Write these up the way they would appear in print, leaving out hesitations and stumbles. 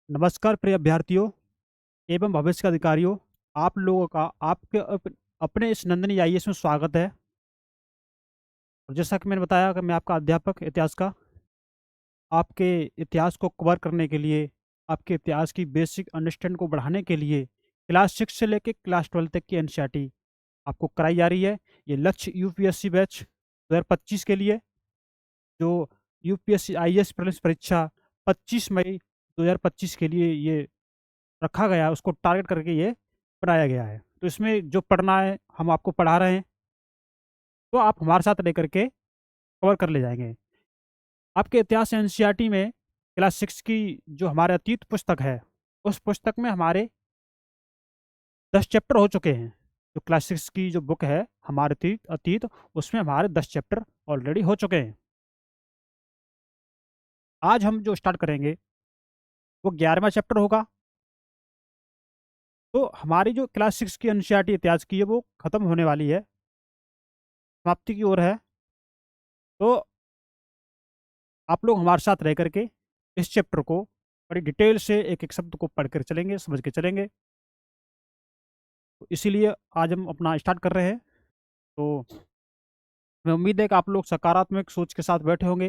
नमस्कार प्रिय अभ्यर्थियों एवं भविष्य के अधिकारियों। आप लोगों का अपने इस नंदनी आईएएस में स्वागत है। और जैसा कि मैंने बताया कि मैं आपका अध्यापक इतिहास का आपके इतिहास को कवर करने के लिए, आपके इतिहास की बेसिक अंडरस्टैंड को बढ़ाने के लिए क्लास 6 से लेकर क्लास 12 तक की एनसीईआरटी आपको कराई जा रही है। ये लक्ष्य यूपीएससी बैच 2025 के लिए, जो यूपीएससी आईएएस प्रीलिम्स परीक्षा 25 मई 2025 के लिए ये रखा गया है, उसको टारगेट करके ये बनाया गया है। तो इसमें जो पढ़ना है हम आपको पढ़ा रहे हैं, तो आप हमारे साथ रह करके कवर कर ले जाएंगे। आपके इतिहास एनसीईआरटी में क्लास 6 की जो हमारे अतीत पुस्तक है, उस पुस्तक में हमारे 10 चैप्टर हो चुके हैं। जो क्लास 6 की जो बुक है हमारे अतीत अतीत, उसमें हमारे 10 चैप्टर ऑलरेडी हो चुके हैं। आज हम जो स्टार्ट करेंगे वो 11वां चैप्टर होगा। तो हमारी जो क्लास 6 की एनसीईआरटी इतिहास की है वो खत्म होने वाली है, समाप्ति की ओर है। तो आप लोग हमारे साथ रह करके इस चैप्टर को बड़ी डिटेल से एक एक शब्द को पढ़ कर चलेंगे, समझ के चलेंगे। तो इसीलिए आज हम अपना स्टार्ट कर रहे हैं। तो मैं उम्मीद है कि आप लोग सकारात्मक सोच के साथ बैठे होंगे,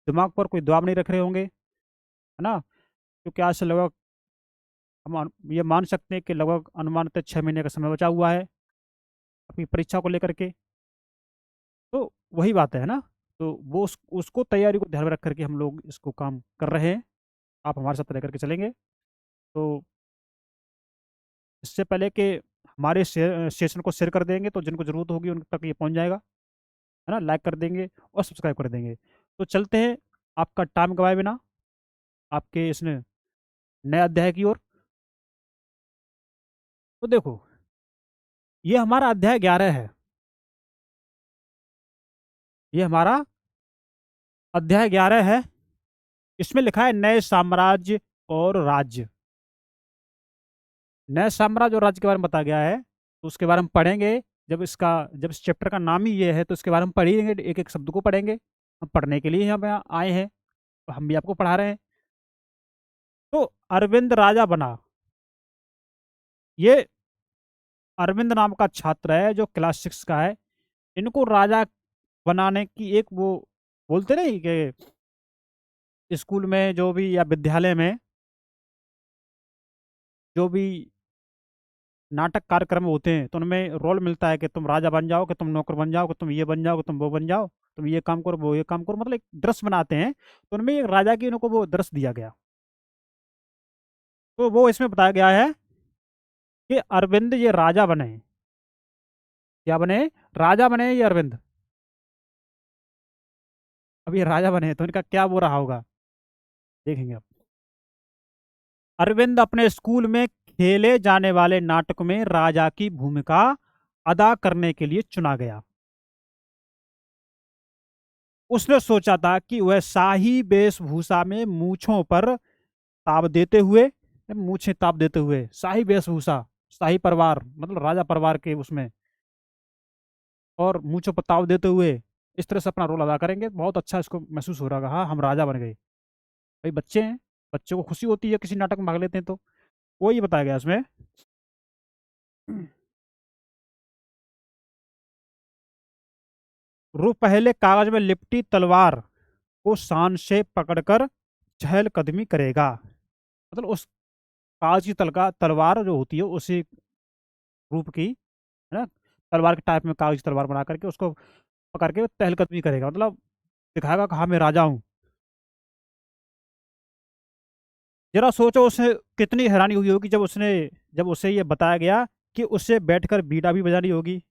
दिमाग पर कोई दबाव नहीं रख रहे होंगे, है ना। क्योंकि आज से लगभग ये मान सकते हैं कि लगभग अनुमानित 6 महीने का समय बचा हुआ है अपनी परीक्षा को लेकर के। तो वही बात है ना। तो वो उसको तैयारी को ध्यान में रख करके हम लोग इसको काम कर रहे हैं। आप हमारे साथ रह करके चलेंगे। तो इससे पहले कि हमारे सेशन को शेयर कर देंगे, तो जिनको ज़रूरत होगी उन तक ये पहुंच जाएगा, है ना। लाइक कर देंगे और सब्सक्राइब कर देंगे। तो चलते हैं आपका टाइम गवाए बिना आपके इसने नए अध्याय की ओर। तो देखो, ये हमारा अध्याय 11 है। ये हमारा अध्याय 11 है। इसमें लिखा है नए साम्राज्य और राज्य। नए साम्राज्य और राज्य के बारे में बताया गया है, तो उसके बारे में पढ़ेंगे। जब इस चैप्टर का नाम ही ये है, तो इसके बारे में पढ़ेंगे, एक एक शब्द को पढ़ेंगे। हम पढ़ने के लिए हम यहाँ आए हैं, तो हम भी आपको पढ़ा रहे हैं। तो अरविंद राजा बना। ये अरविंद नाम का छात्र है जो क्लास 6 का है। इनको राजा बनाने की एक वो बोलते नहीं कि स्कूल में जो भी या विद्यालय में जो भी नाटक कार्यक्रम होते हैं, तो उनमें रोल मिलता है कि तुम राजा बन जाओ, कि तुम नौकर बन जाओ, कि तुम ये बन जाओ, कि तुम वो बन जाओ, तुम ये काम करो, वो ये काम करो, मतलब एक दृश्य बनाते हैं। तो उनमें एक राजा की इनको वो दृश्य दिया गया। तो वो इसमें बताया गया है कि अरविंद ये राजा बने। क्या बने? राजा बने ये अरविंद। अब ये राजा बने तो इनका क्या वो रहा होगा, देखेंगे अब। अरविंद अपने स्कूल में खेले जाने वाले नाटक में राजा की भूमिका अदा करने के लिए चुना गया। उसने सोचा था कि वह शाही वेशभूषा में मूछों पर ताब देते हुए, मूछें ताब देते हुए, शाही वेशभूषा, शाही परिवार मतलब राजा परिवार के उसमें, और मूछों पर ताव देते हुए इस तरह से अपना रोल अदा करेंगे। बहुत अच्छा इसको महसूस हो रहा है, हाँ हम राजा बन गए। भाई बच्चे हैं, बच्चे को खुशी होती है किसी नाटक में भाग लेते हैं। तो वही बताया गया इसमें। रू पहले कागज में लिपटी तलवार को शान से पकड़कर चहलकदमी करेगा। मतलब उस कागज की तलवार जो होती है उसी रूप की, है ना, तलवार के टाइप में कागज की तलवार बना करके उसको पकड़ के चहलकदमी करेगा, मतलब दिखाएगा कि हाँ मैं राजा हूँ। जरा सोचो उसे कितनी हैरानी हुई होगी जब उसे ये बताया गया कि उसे बैठकर बीड़ा भी बजानी होगी।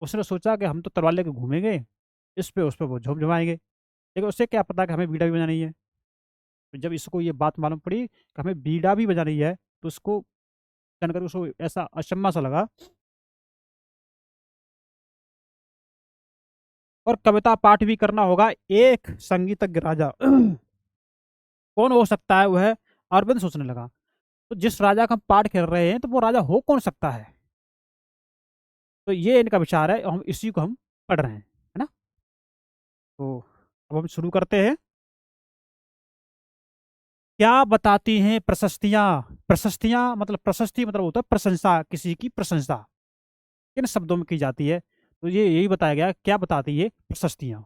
उसने सोचा कि हम तो तलवार लेके घूमेंगे, इस पे उस पे वो झुमझुमाएंगे, लेकिन उसे क्या पता कि हमें बीड़ा भी बजानी है। तो जब इसको ये बात मालूम पड़ी कि हमें बीड़ा भी बजानी है, तो उसको जानकर उसको ऐसा अचंभा सा लगा। और कविता पाठ भी करना होगा, एक संगीतज्ञ राजा कौन हो सकता है वह अरविंद सोचने लगा। तो जिस राजा का हम पाठ कर रहे हैं, तो वो राजा हो कौन सकता है। तो ये इनका विचार है, हम इसी को हम पढ़ रहे हैं, है ना। तो अब हम शुरू करते हैं। क्या बताती हैं प्रशस्तियां? प्रशस्तियां मतलब, प्रशस्ति मतलब होता है प्रशंसा, किसी की प्रशंसा किन शब्दों में की जाती है? तो ये यही बताया गया है, क्या बताती है प्रशस्तियां।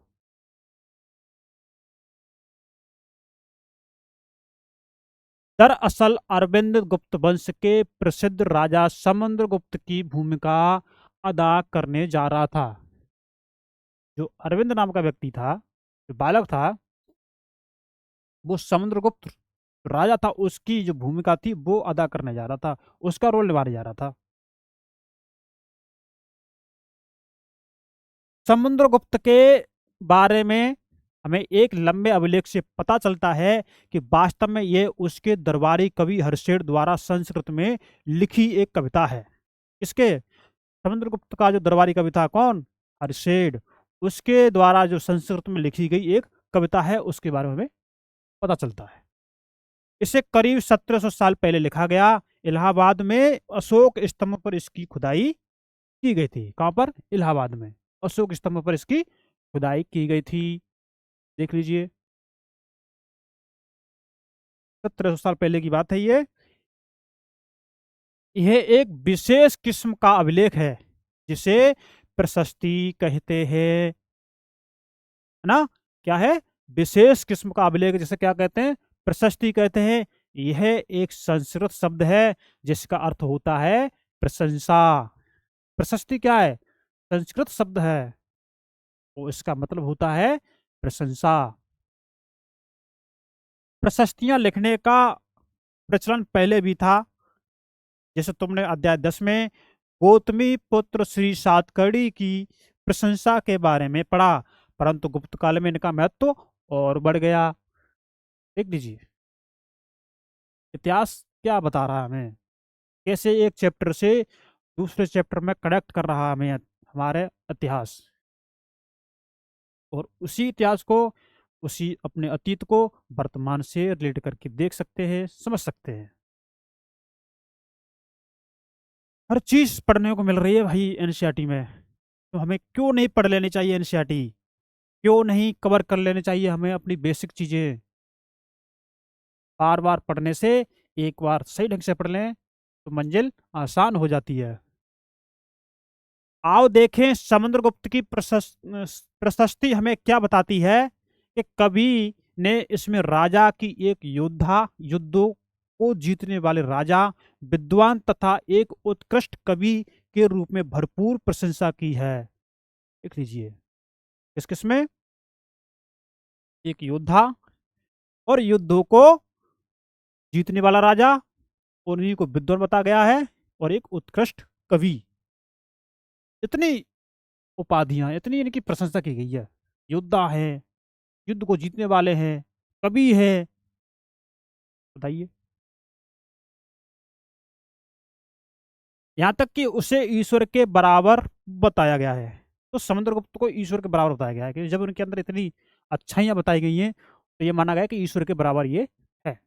दरअसल अरविंद गुप्त वंश के प्रसिद्ध राजा समुद्रगुप्त की भूमिका अदा करने जा रहा था। जो अरविंद नाम का व्यक्ति था, जो बालक था, वो समुद्रगुप्त राजा था, उसकी जो भूमिका थी वो अदा करने जा रहा था, उसका रोल निभाने जा रहा था। समुद्रगुप्त के बारे में हमें एक लंबे अभिलेख से पता चलता है कि वास्तव में ये उसके दरबारी कवि हर्षेड द्वारा संस्कृत में लिखी एक कविता है। इसके समुद्रगुप्त का जो दरबारी कवि था, कौन? हर्षेड। उसके द्वारा जो संस्कृत में लिखी गई एक कविता है, उसके बारे में हमें पता चलता है। इसे करीब 1700 साल पहले लिखा गया। इलाहाबाद में अशोक स्तंभ पर इसकी खुदाई की गई थी। कहाँ पर? इलाहाबाद में अशोक स्तंभ पर इसकी खुदाई की गई थी। देख लीजिए, 1700 साल पहले की बात है ये। यह एक विशेष किस्म का अभिलेख है जिसे प्रशस्ति कहते हैं, है ना? क्या है? विशेष किस्म का अभिलेख, जिसे क्या कहते हैं? प्रशस्ति कहते हैं। यह एक संस्कृत शब्द है जिसका अर्थ होता है प्रशंसा। प्रशस्ति क्या है? संस्कृत शब्द है, तो इसका मतलब होता है प्रशंसा। प्रशस्तियां लिखने का प्रचलन पहले भी था। जैसे तुमने अध्याय 10 में गौतमी पुत्र श्री सातकर्णी की प्रशंसा के बारे में पढ़ा, परंतु गुप्त काल में इनका महत्व और बढ़ गया। देख लीजिए, इतिहास क्या बता रहा है हमें, कैसे एक चैप्टर से दूसरे चैप्टर में कनेक्ट कर रहा है हमें हमारे इतिहास, और उसी इतिहास को, उसी अपने अतीत को वर्तमान से रिलेट करके देख सकते हैं, समझ सकते हैं। हर चीज पढ़ने को मिल रही है भाई एनसीईआरटी में, तो हमें क्यों नहीं पढ़ लेनी चाहिए एनसीईआरटी? क्यों नहीं कवर कर लेनी चाहिए हमें अपनी बेसिक चीजें? बार बार पढ़ने से, एक बार सही ढंग से पढ़ लें तो मंजिल आसान हो जाती है। आओ देखें समुद्रगुप्त की प्रशस्ति हमें क्या बताती है। कि कवि ने इसमें राजा की एक योद्धा, युद्धों को जीतने वाले राजा, विद्वान तथा एक उत्कृष्ट कवि के रूप में भरपूर प्रशंसा की है। देख लीजिए, किस किस में? एक योद्धा, और युद्धों को जीतने वाला राजा, और उन्हीं को विद्वान बताया गया है, और एक उत्कृष्ट कवि। इतनी उपाधियां, इतनी इनकी प्रशंसा की गई है। योद्धा है, युद्ध को जीतने वाले हैं, कवि है। बताइए, यहाँ तक कि उसे ईश्वर के बराबर बताया गया है। तो समुद्रगुप्त को ईश्वर के बराबर बताया गया है कि जब उनके अंदर इतनी अच्छाइयां बताई गई हैं, तो ये माना गया कि ईश्वर के बराबर ये है।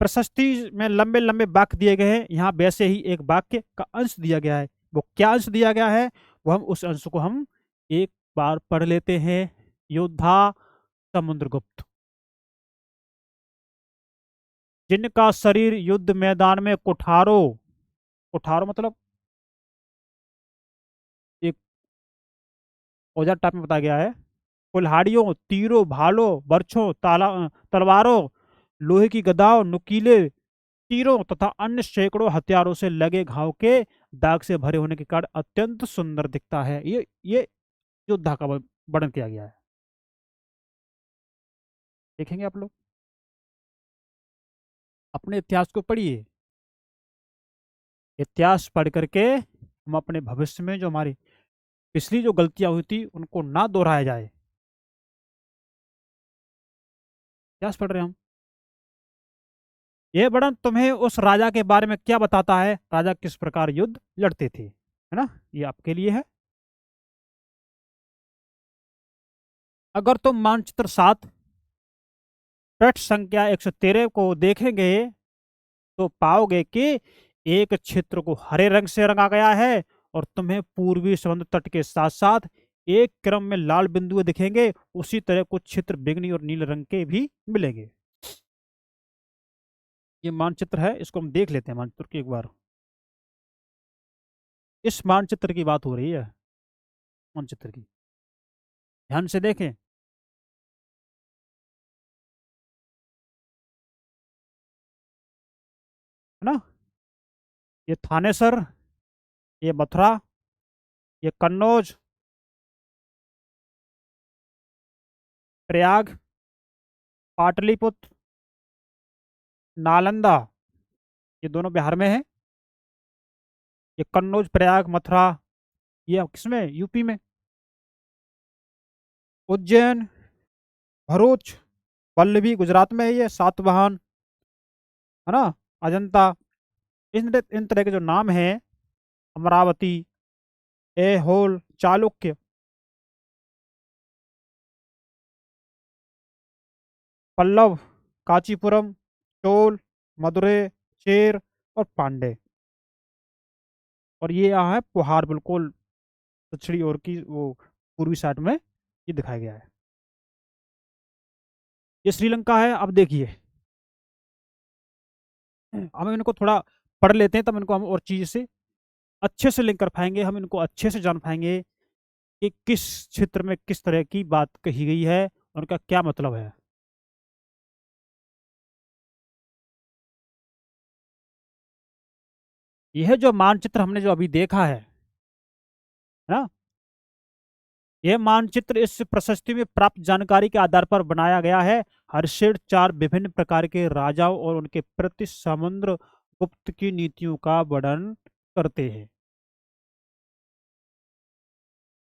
प्रशस्ति में लंबे लंबे वाक्य दिए गए हैं, यहाँ वैसे ही एक वाक्य का अंश दिया गया है। वो क्या अंश दिया गया है, वो हम उस अंश को हम एक बार पढ़ लेते हैं। योद्धा समुद्रगुप्त, जिनका शरीर युद्ध मैदान में कुठारों, कुठारों मतलब एक औजार टाइप में बताया गया है, कुल्हाड़ियों, तीरों, भालों, बर्छों, तलवारों, लोहे की गदाओं, नुकीले तीरों तथा अन्य सैकड़ों हथियारों से लगे घाव के दाग से भरे होने के कारण अत्यंत सुंदर दिखता है। ये योद्धा का वर्णन किया गया है। देखेंगे आप लोग, अपने इतिहास को पढ़िए। इतिहास पढ़ करके हम अपने भविष्य में जो हमारी पिछली जो गलतियां हुई थी उनको ना दोहराया जाए। इतिहास पढ़ रहे हैं हम। यह वर्णन तुम्हें उस राजा के बारे में क्या बताता है, राजा किस प्रकार युद्ध लड़ते थे, है ना? ये आपके लिए है। अगर तुम मानचित्र 7 पृष्ठ संख्या 113 को देखेंगे तो पाओगे कि एक क्षेत्र को हरे रंग से रंगा गया है, और तुम्हें पूर्वी समुद्र तट के साथ साथ एक क्रम में लाल बिंदु दिखेंगे, उसी तरह कुछ क्षेत्र बैंगनी और नीले रंग के भी मिलेंगे। ये मानचित्र है, इसको हम देख लेते हैं मानचित्र की एक बार। इस मानचित्र की बात हो रही है, मानचित्र की, ध्यान से देखें। है ना, ये थानेसर, ये मथुरा, ये कन्नौज, प्रयाग, पाटलिपुत्र, नालंदा, ये दोनों बिहार में है। ये कन्नौज, प्रयाग, मथुरा, ये किसमें, यूपी में। उज्जैन, भरूच, पल्लवी गुजरात में है, ये सातवाहन, है ना, अजंता, इन तरह के जो नाम हैं, अमरावती, ऐहोल, चालुक्य, पल्लव, कांचीपुरम, चोल, मदुरै, चेर और पांडे। और ये यहाँ है पुहार, बिल्कुल दक्षिणी ओर की वो पूर्वी साइड में ये दिखाया गया है। ये श्रीलंका है। अब देखिए, हम इनको थोड़ा पढ़ लेते हैं, तब इनको हम और चीज से अच्छे से लिंक कर पाएंगे, हम इनको अच्छे से जान पाएंगे कि किस क्षेत्र में किस तरह की बात कही गई है, उनका क्या मतलब है। यह जो मानचित्र हमने जो अभी देखा है ना, यह मानचित्र इस प्रशस्ति में प्राप्त जानकारी के आधार पर बनाया गया है। हर्षेड चार विभिन्न प्रकार के राजाओं और उनके प्रति समुद्र गुप्त की नीतियों का वर्णन करते हैं।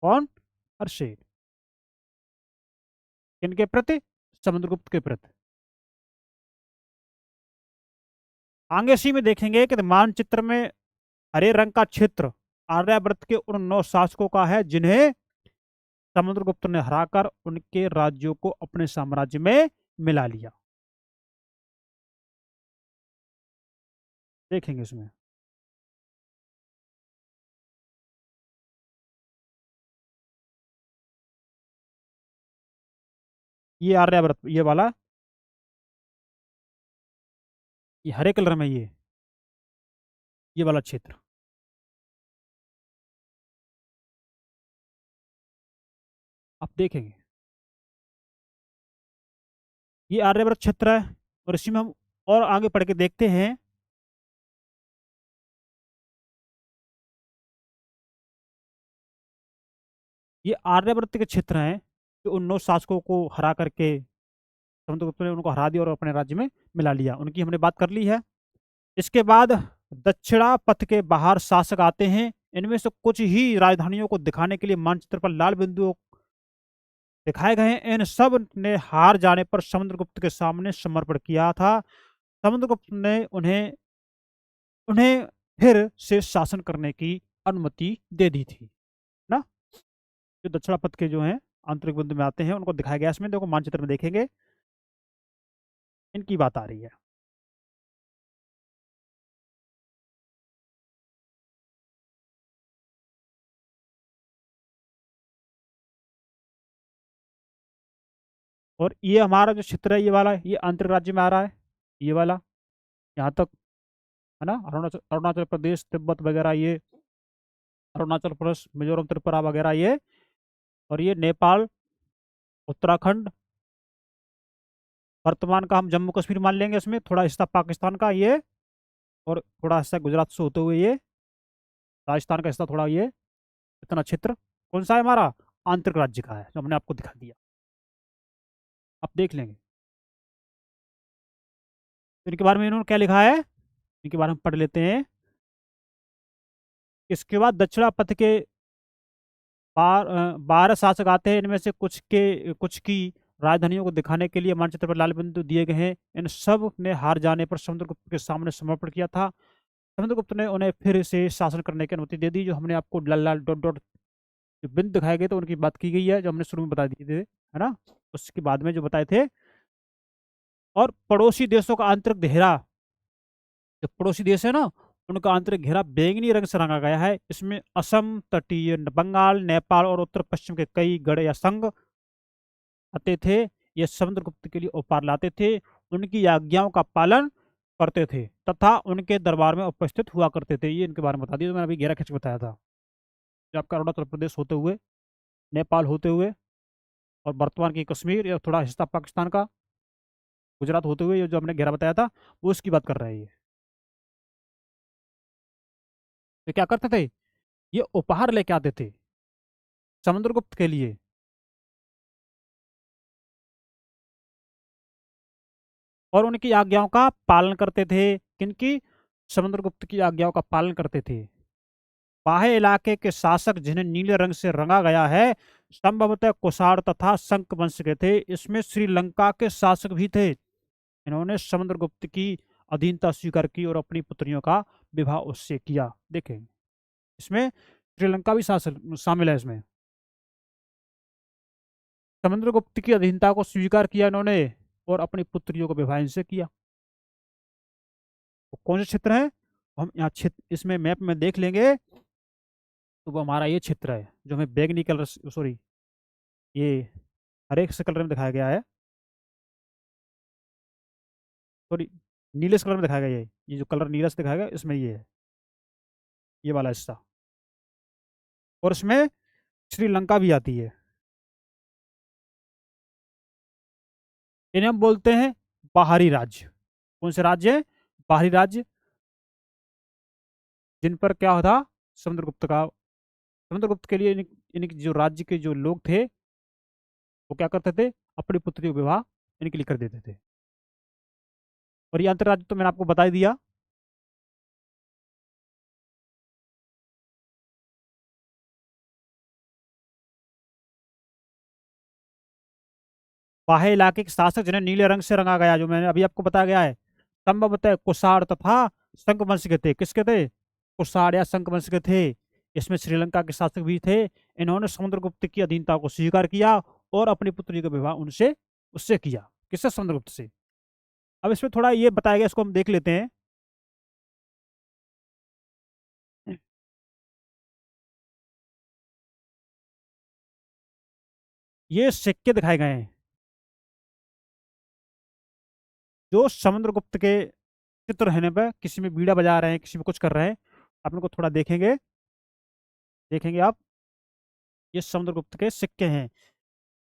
कौन? हर्षेड। किनके प्रति? समुद्रगुप्त के प्रति। आगे सी में देखेंगे कि मानचित्र में हरे रंग का क्षेत्र आर्यावर्त के उन 9 शासकों का है जिन्हें समुद्रगुप्त ने हराकर उनके राज्यों को अपने साम्राज्य में मिला लिया। देखेंगे इसमें। ये आर्यावर्त, ये वाला, ये हरे कलर में, ये वाला क्षेत्र। आप देखेंगे ये आर्यावर्त क्षेत्र है। और इसी में हम और आगे पढ़ के देखते हैं। ये आर्यावर्त के क्षेत्र हैं जो उन 9 शासकों को हरा करके समुद्रगुप्त ने उनको हरा दिया और अपने राज्य में मिला लिया। उनकी हमने बात कर ली है। इसके बाद दक्षिणा पथ के बाहर शासक आते हैं। इनमें से कुछ ही राजधानियों को दिखाने के लिए मानचित्र पर लाल बिंदु दिखाए गए हैं। इन सब ने हार जाने पर समुद्रगुप्त के सामने समर्पण किया था। समुद्रगुप्त ने उन्हें उन्हें फिर से शासन करने की अनुमति दे दी थी ना। जो दक्षिणा पथ के जो हैं आंतरिक बिंदु में आते हैं उनको दिखाया गया। इसमें देखो मानचित्र में देखेंगे, इनकी बात आ रही है। और ये हमारा जो क्षेत्र है, ये वाला, ये आंतरिक राज्य में आ रहा है, ये वाला यहाँ तक, है ना। अरुणाचल अरुणाचल प्रदेश, तिब्बत वगैरह, ये अरुणाचल प्रदेश, मिजोरम, त्रिपुरा वगैरह ये। और ये नेपाल, उत्तराखंड, वर्तमान का हम जम्मू कश्मीर मान लेंगे, इसमें थोड़ा हिस्सा पाकिस्तान का ये, और थोड़ा हिस्सा गुजरात से होते हुए ये, राजस्थान का हिस्सा थोड़ा ये, इतना क्षेत्र कौन सा है हमारा? आंतरिक राज्य का है, जो हमने आपको दिखा दिया। आप देख लेंगे। तो इनके बारे में इन्होंने क्या लिखा है, इनके बारे में पढ़ लेते हैं। इसके बाद दक्षिणा पथ के 12 शासक आते हैं। इनमें से कुछ की राजधानियों को दिखाने के लिए मानचित्र पर लाल बिंदु दिए गए हैं। इन सब ने हार जाने पर समुद्रगुप्त के सामने समर्पण किया था। समुद्रगुप्त ने उन्हें फिर से शासन करने की अनुमति दे दी। जो हमने आपको लाल लाल डॉट डॉट जो बिंदु दिखाए गए थे उनकी बात की गई है, जो हमने शुरू में बता दिए थे, है ना। उसके बाद में जो बताए थे। और पड़ोसी देशों का आंतरिक घेरा, जो पड़ोसी देश है ना, उनका आंतरिक घेरा बैंगनी रंग से रंगा गया है। इसमें असम, तटीय बंगाल, नेपाल और उत्तर पश्चिम के कई गढ़ या संघ आते थे। ये समुद्रगुप्त के लिए उपहार लाते थे, उनकी आज्ञाओं का पालन करते थे तथा उनके दरबार में उपस्थित हुआ करते थे। ये इनके बारे में बता दिया, तो मैंने अभी घेरा खींच के बताया था। जो आपका अरुणाचल प्रदेश होते हुए, नेपाल होते हुए, और वर्तमान की कश्मीर या थोड़ा हिस्सा पाकिस्तान का, गुजरात होते हुए, ये जो हमने घेरा बताया था वो उसकी बात कर रहे हैं। ये तो क्या करते थे, ये उपहार लेके आते थे समुद्रगुप्त के लिए। और उनकी आज्ञाओं का पालन करते थे। किनकी? समुद्रगुप्त की आज्ञाओं का पालन करते थे। बाह्य इलाके के शासक जिन्हें नीले रंग से रंगा गया है संभवतः कुषाण तथा शंख वंश के थे। इसमें श्रीलंका के शासक भी थे। इन्होंने समुद्रगुप्त की अधीनता स्वीकार की और अपनी पुत्रियों का विवाह उससे किया। देखें, इसमें श्रीलंका भी शासक शामिल है। इसमें समुद्रगुप्त की अधीनता को स्वीकार किया इन्होंने और अपनी पुत्रियों का विवाह इनसे किया। तो कौन से क्षेत्र है, हम यहाँ क्षेत्र इसमें मैप में देख लेंगे तो वो हमारा ये क्षेत्र है जो हमें बैगनी कलर, सॉरी, ये हरे से कलर में दिखाया गया है, सॉरी, नीले से कलर में दिखाया गया है। ये जो कलर नीला से दिखाया गया इसमें ये है, ये वाला हिस्सा। और इसमें श्रीलंका भी आती है। इन्हें हम बोलते हैं बाहरी राज्य। कौन से राज्य है? बाहरी राज्य, जिन पर क्या था, समुद्रगुप्त का, समुद्रगुप्त के लिए इनके जो राज्य के जो लोग थे वो क्या करते थे, अपनी पुत्री का विवाह इनके लिए कर देते थे। और ये अंतर्राज्य तो मैंने आपको बता ही दिया। बाह्य इलाके के शासक जिन्हें नीले रंग से रंगा गया, जो मैंने अभी आपको बताया गया है, संभवतः कुषाण तथा शंख वंश के थे। किसके थे? कुषाण या शंख वंश के थे। इसमें श्रीलंका के शासक भी थे। इन्होंने समुद्रगुप्त की अधीनता को स्वीकार किया और अपनी पुत्री का विवाह उनसे उससे किया। किससे? समुद्रगुप्त से। अब इसमें थोड़ा ये बताया गया, इसको हम देख लेते हैं। ये सिक्के दिखाए गए हैं जो समुद्रगुप्त के चित्र रहने पर, किसी में बीड़ा बजा रहे हैं, किसी में कुछ कर रहे हैं। आप इनको थोड़ा देखेंगे, देखेंगे आप, ये समुद्रगुप्त के सिक्के हैं।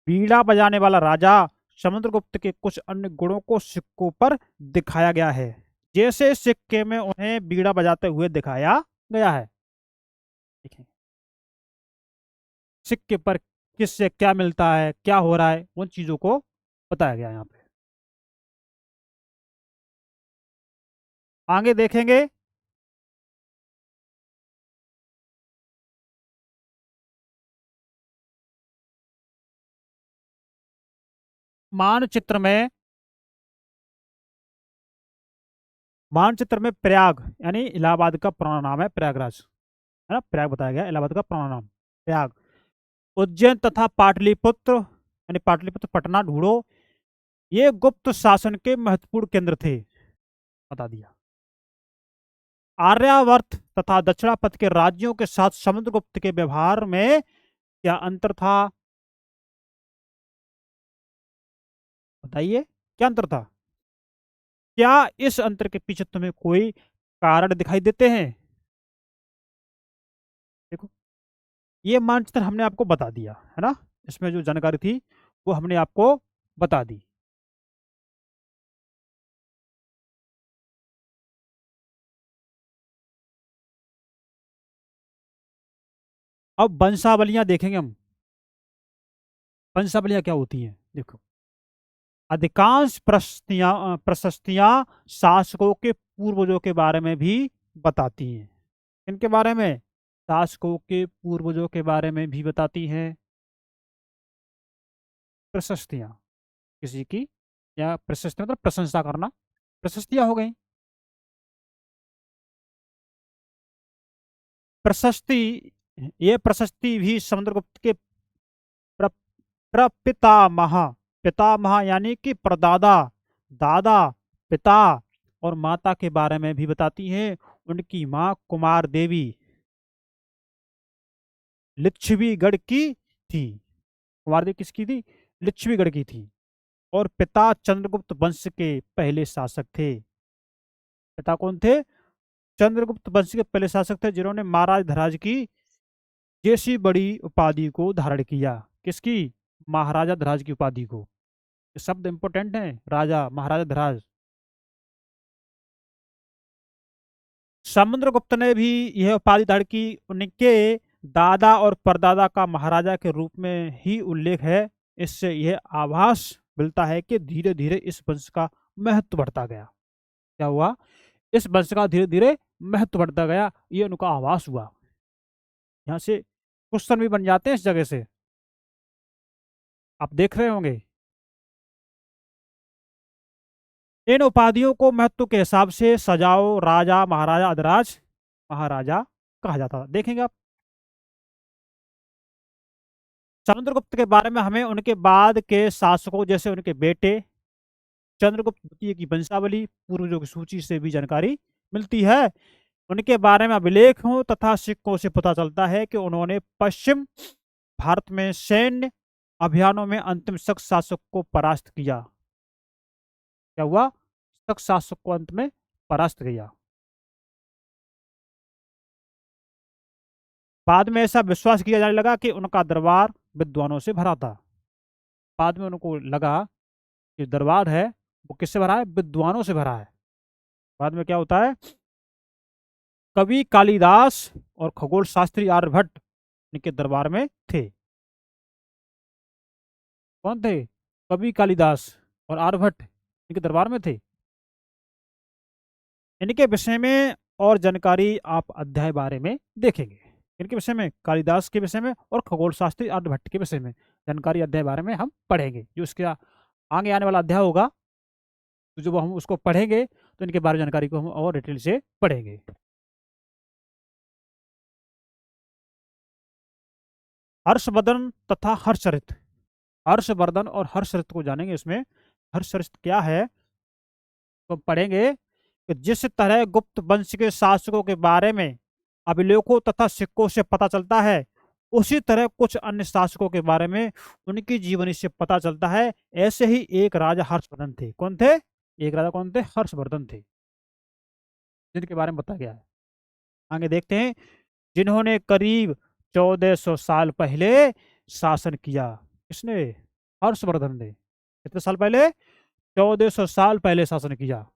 बीड़ा बजाने वाला राजा समुद्रगुप्त के कुछ अन्य गुणों को सिक्कों पर दिखाया गया है। जैसे इस सिक्के में उन्हें बीड़ा बजाते हुए दिखाया गया है। देखें, सिक्के पर किससे क्या मिलता है, क्या हो रहा है, उन चीजों को बताया गया है यहाँ पे। आगे देखेंगे। मानचित्र में, मानचित्र में प्रयाग यानी इलाहाबाद का पुराना नाम है प्रयागराज, है ना, प्रयाग बताया गया, इलाहाबाद का पुराना नाम प्रयाग। उज्जैन तथा पाटलिपुत्र यानी पाटलिपुत्र, पटना ढूंढो, ये गुप्त शासन के महत्वपूर्ण केंद्र थे। बता दिया। आर्यावर्त तथा दक्षिणापथ के राज्यों के साथ समुद्रगुप्त के व्यवहार में क्या अंतर था? बताइए, क्या अंतर था? क्या इस अंतर के पीछे तुम्हें कोई कारण दिखाई देते हैं? देखो, ये मानचित्र हमने आपको बता दिया है ना, इसमें जो जानकारी थी वो हमने आपको बता दी। अब वंशावलियां देखेंगे हम। वंशावलियां क्या होती हैं? देखो, अधिकांश प्रशस्तियां शासकों के पूर्वजों के बारे में भी बताती हैं। इनके बारे में, शासकों के पूर्वजों के बारे में भी बताती हैं प्रशस्तियां किसी की, या प्रशस्ति मतलब प्रशंसा करना, प्रशस्तियां हो गई। प्रशस्ति, ये प्रशस्ति भी समुद्रगुप्त के प्र, प्रपितामह, पितामह यानी कि प्रदादा, दादा, पिता और माता के बारे में भी बताती हैं। उनकी माँ कुमार देवी लिच्छवीगढ़ की थी। कुमार देवी किसकी थी? लिच्छवीगढ़ की थी। और पिता चंद्रगुप्त वंश के पहले शासक थे। पिता कौन थे? चंद्रगुप्त वंश के पहले शासक थे, जिन्होंने महाराज धराज की जैसी बड़ी उपाधि को धारण किया। किसकी? महाराजा धराज की उपाधि को। ये शब्द इंपोर्टेंट है, राजा महाराजा धराज। समुद्रगुप्त ने भी यह उपाधि धारण की। उनके दादा और परदादा का महाराजा के रूप में ही उल्लेख है। इससे यह आभास मिलता है कि धीरे धीरे इस वंश का महत्व बढ़ता गया। क्या हुआ? इस वंश का धीरे धीरे महत्व बढ़ता गया, ये उनका आभास हुआ। यहाँ से क्वेश्चन भी बन जाते हैं इस जगह से, आप देख रहे होंगे। इन उपाधियों को महत्व के हिसाब से सजाओ राजा महाराजा अधिराज महाराजा कहा जाता था। देखेंगे आप। समुद्रगुप्त के बारे में हमें उनके बाद के शासकों जैसे उनके बेटे चंद्रगुप्त द्वितीय की वंशावली पूर्वजों की सूची से भी जानकारी मिलती है। उनके बारे में अभिलेखों तथा सिक्कों से पता चलता है कि उन्होंने पश्चिम भारत में सैन्य अभियानों में अंतिम शक शासक को परास्त किया। क्या हुआ? शक शासक को अंत में परास्त किया। बाद में ऐसा विश्वास किया जाने लगा कि उनका दरबार विद्वानों से भरा था। बाद में उनको लगा कि दरबार है वो किससे भरा है? विद्वानों से भरा है। बाद में क्या होता है? कवि कालिदास और खगोल शास्त्री आर्यभट्ट इनके दरबार में थे। कौन थे? कवि कालिदास और आर्यभट्ट इनके दरबार में थे। इनके विषय में और जानकारी आप अध्याय बारे में देखेंगे। इनके विषय में, कालिदास के विषय में और खगोल शास्त्री आर्यभट्ट के विषय में जानकारी अध्याय बारे में हम पढ़ेंगे। जो इसके आगे आने वाला अध्याय होगा, तो जब हम उसको पढ़ेंगे तो इनके बारे में जानकारी को हम और डिटेल से पढ़ेंगे। हर्षवर्धन तथा हर्षरित। हर्षवर्धन और हर्षरित को जानेंगे इसमें। हर्षरित क्या है तो पढ़ेंगे कि जिस तरह गुप्त वंश के शासकों के बारे में अभिलेखों तथा सिक्कों से पता चलता है, उसी तरह कुछ अन्य शासकों के बारे में उनकी जीवनी से पता चलता है। ऐसे ही एक राजा हर्षवर्धन थे। कौन थे? एक राजा कौन थे? हर्षवर्धन थे, जिनके बारे में बताया गया है। आगे देखते हैं। जिन्होंने करीब 1400 साल पहले शासन किया। किसने? हर्षवर्धन ने। कितने साल पहले? 1400 साल पहले शासन किया।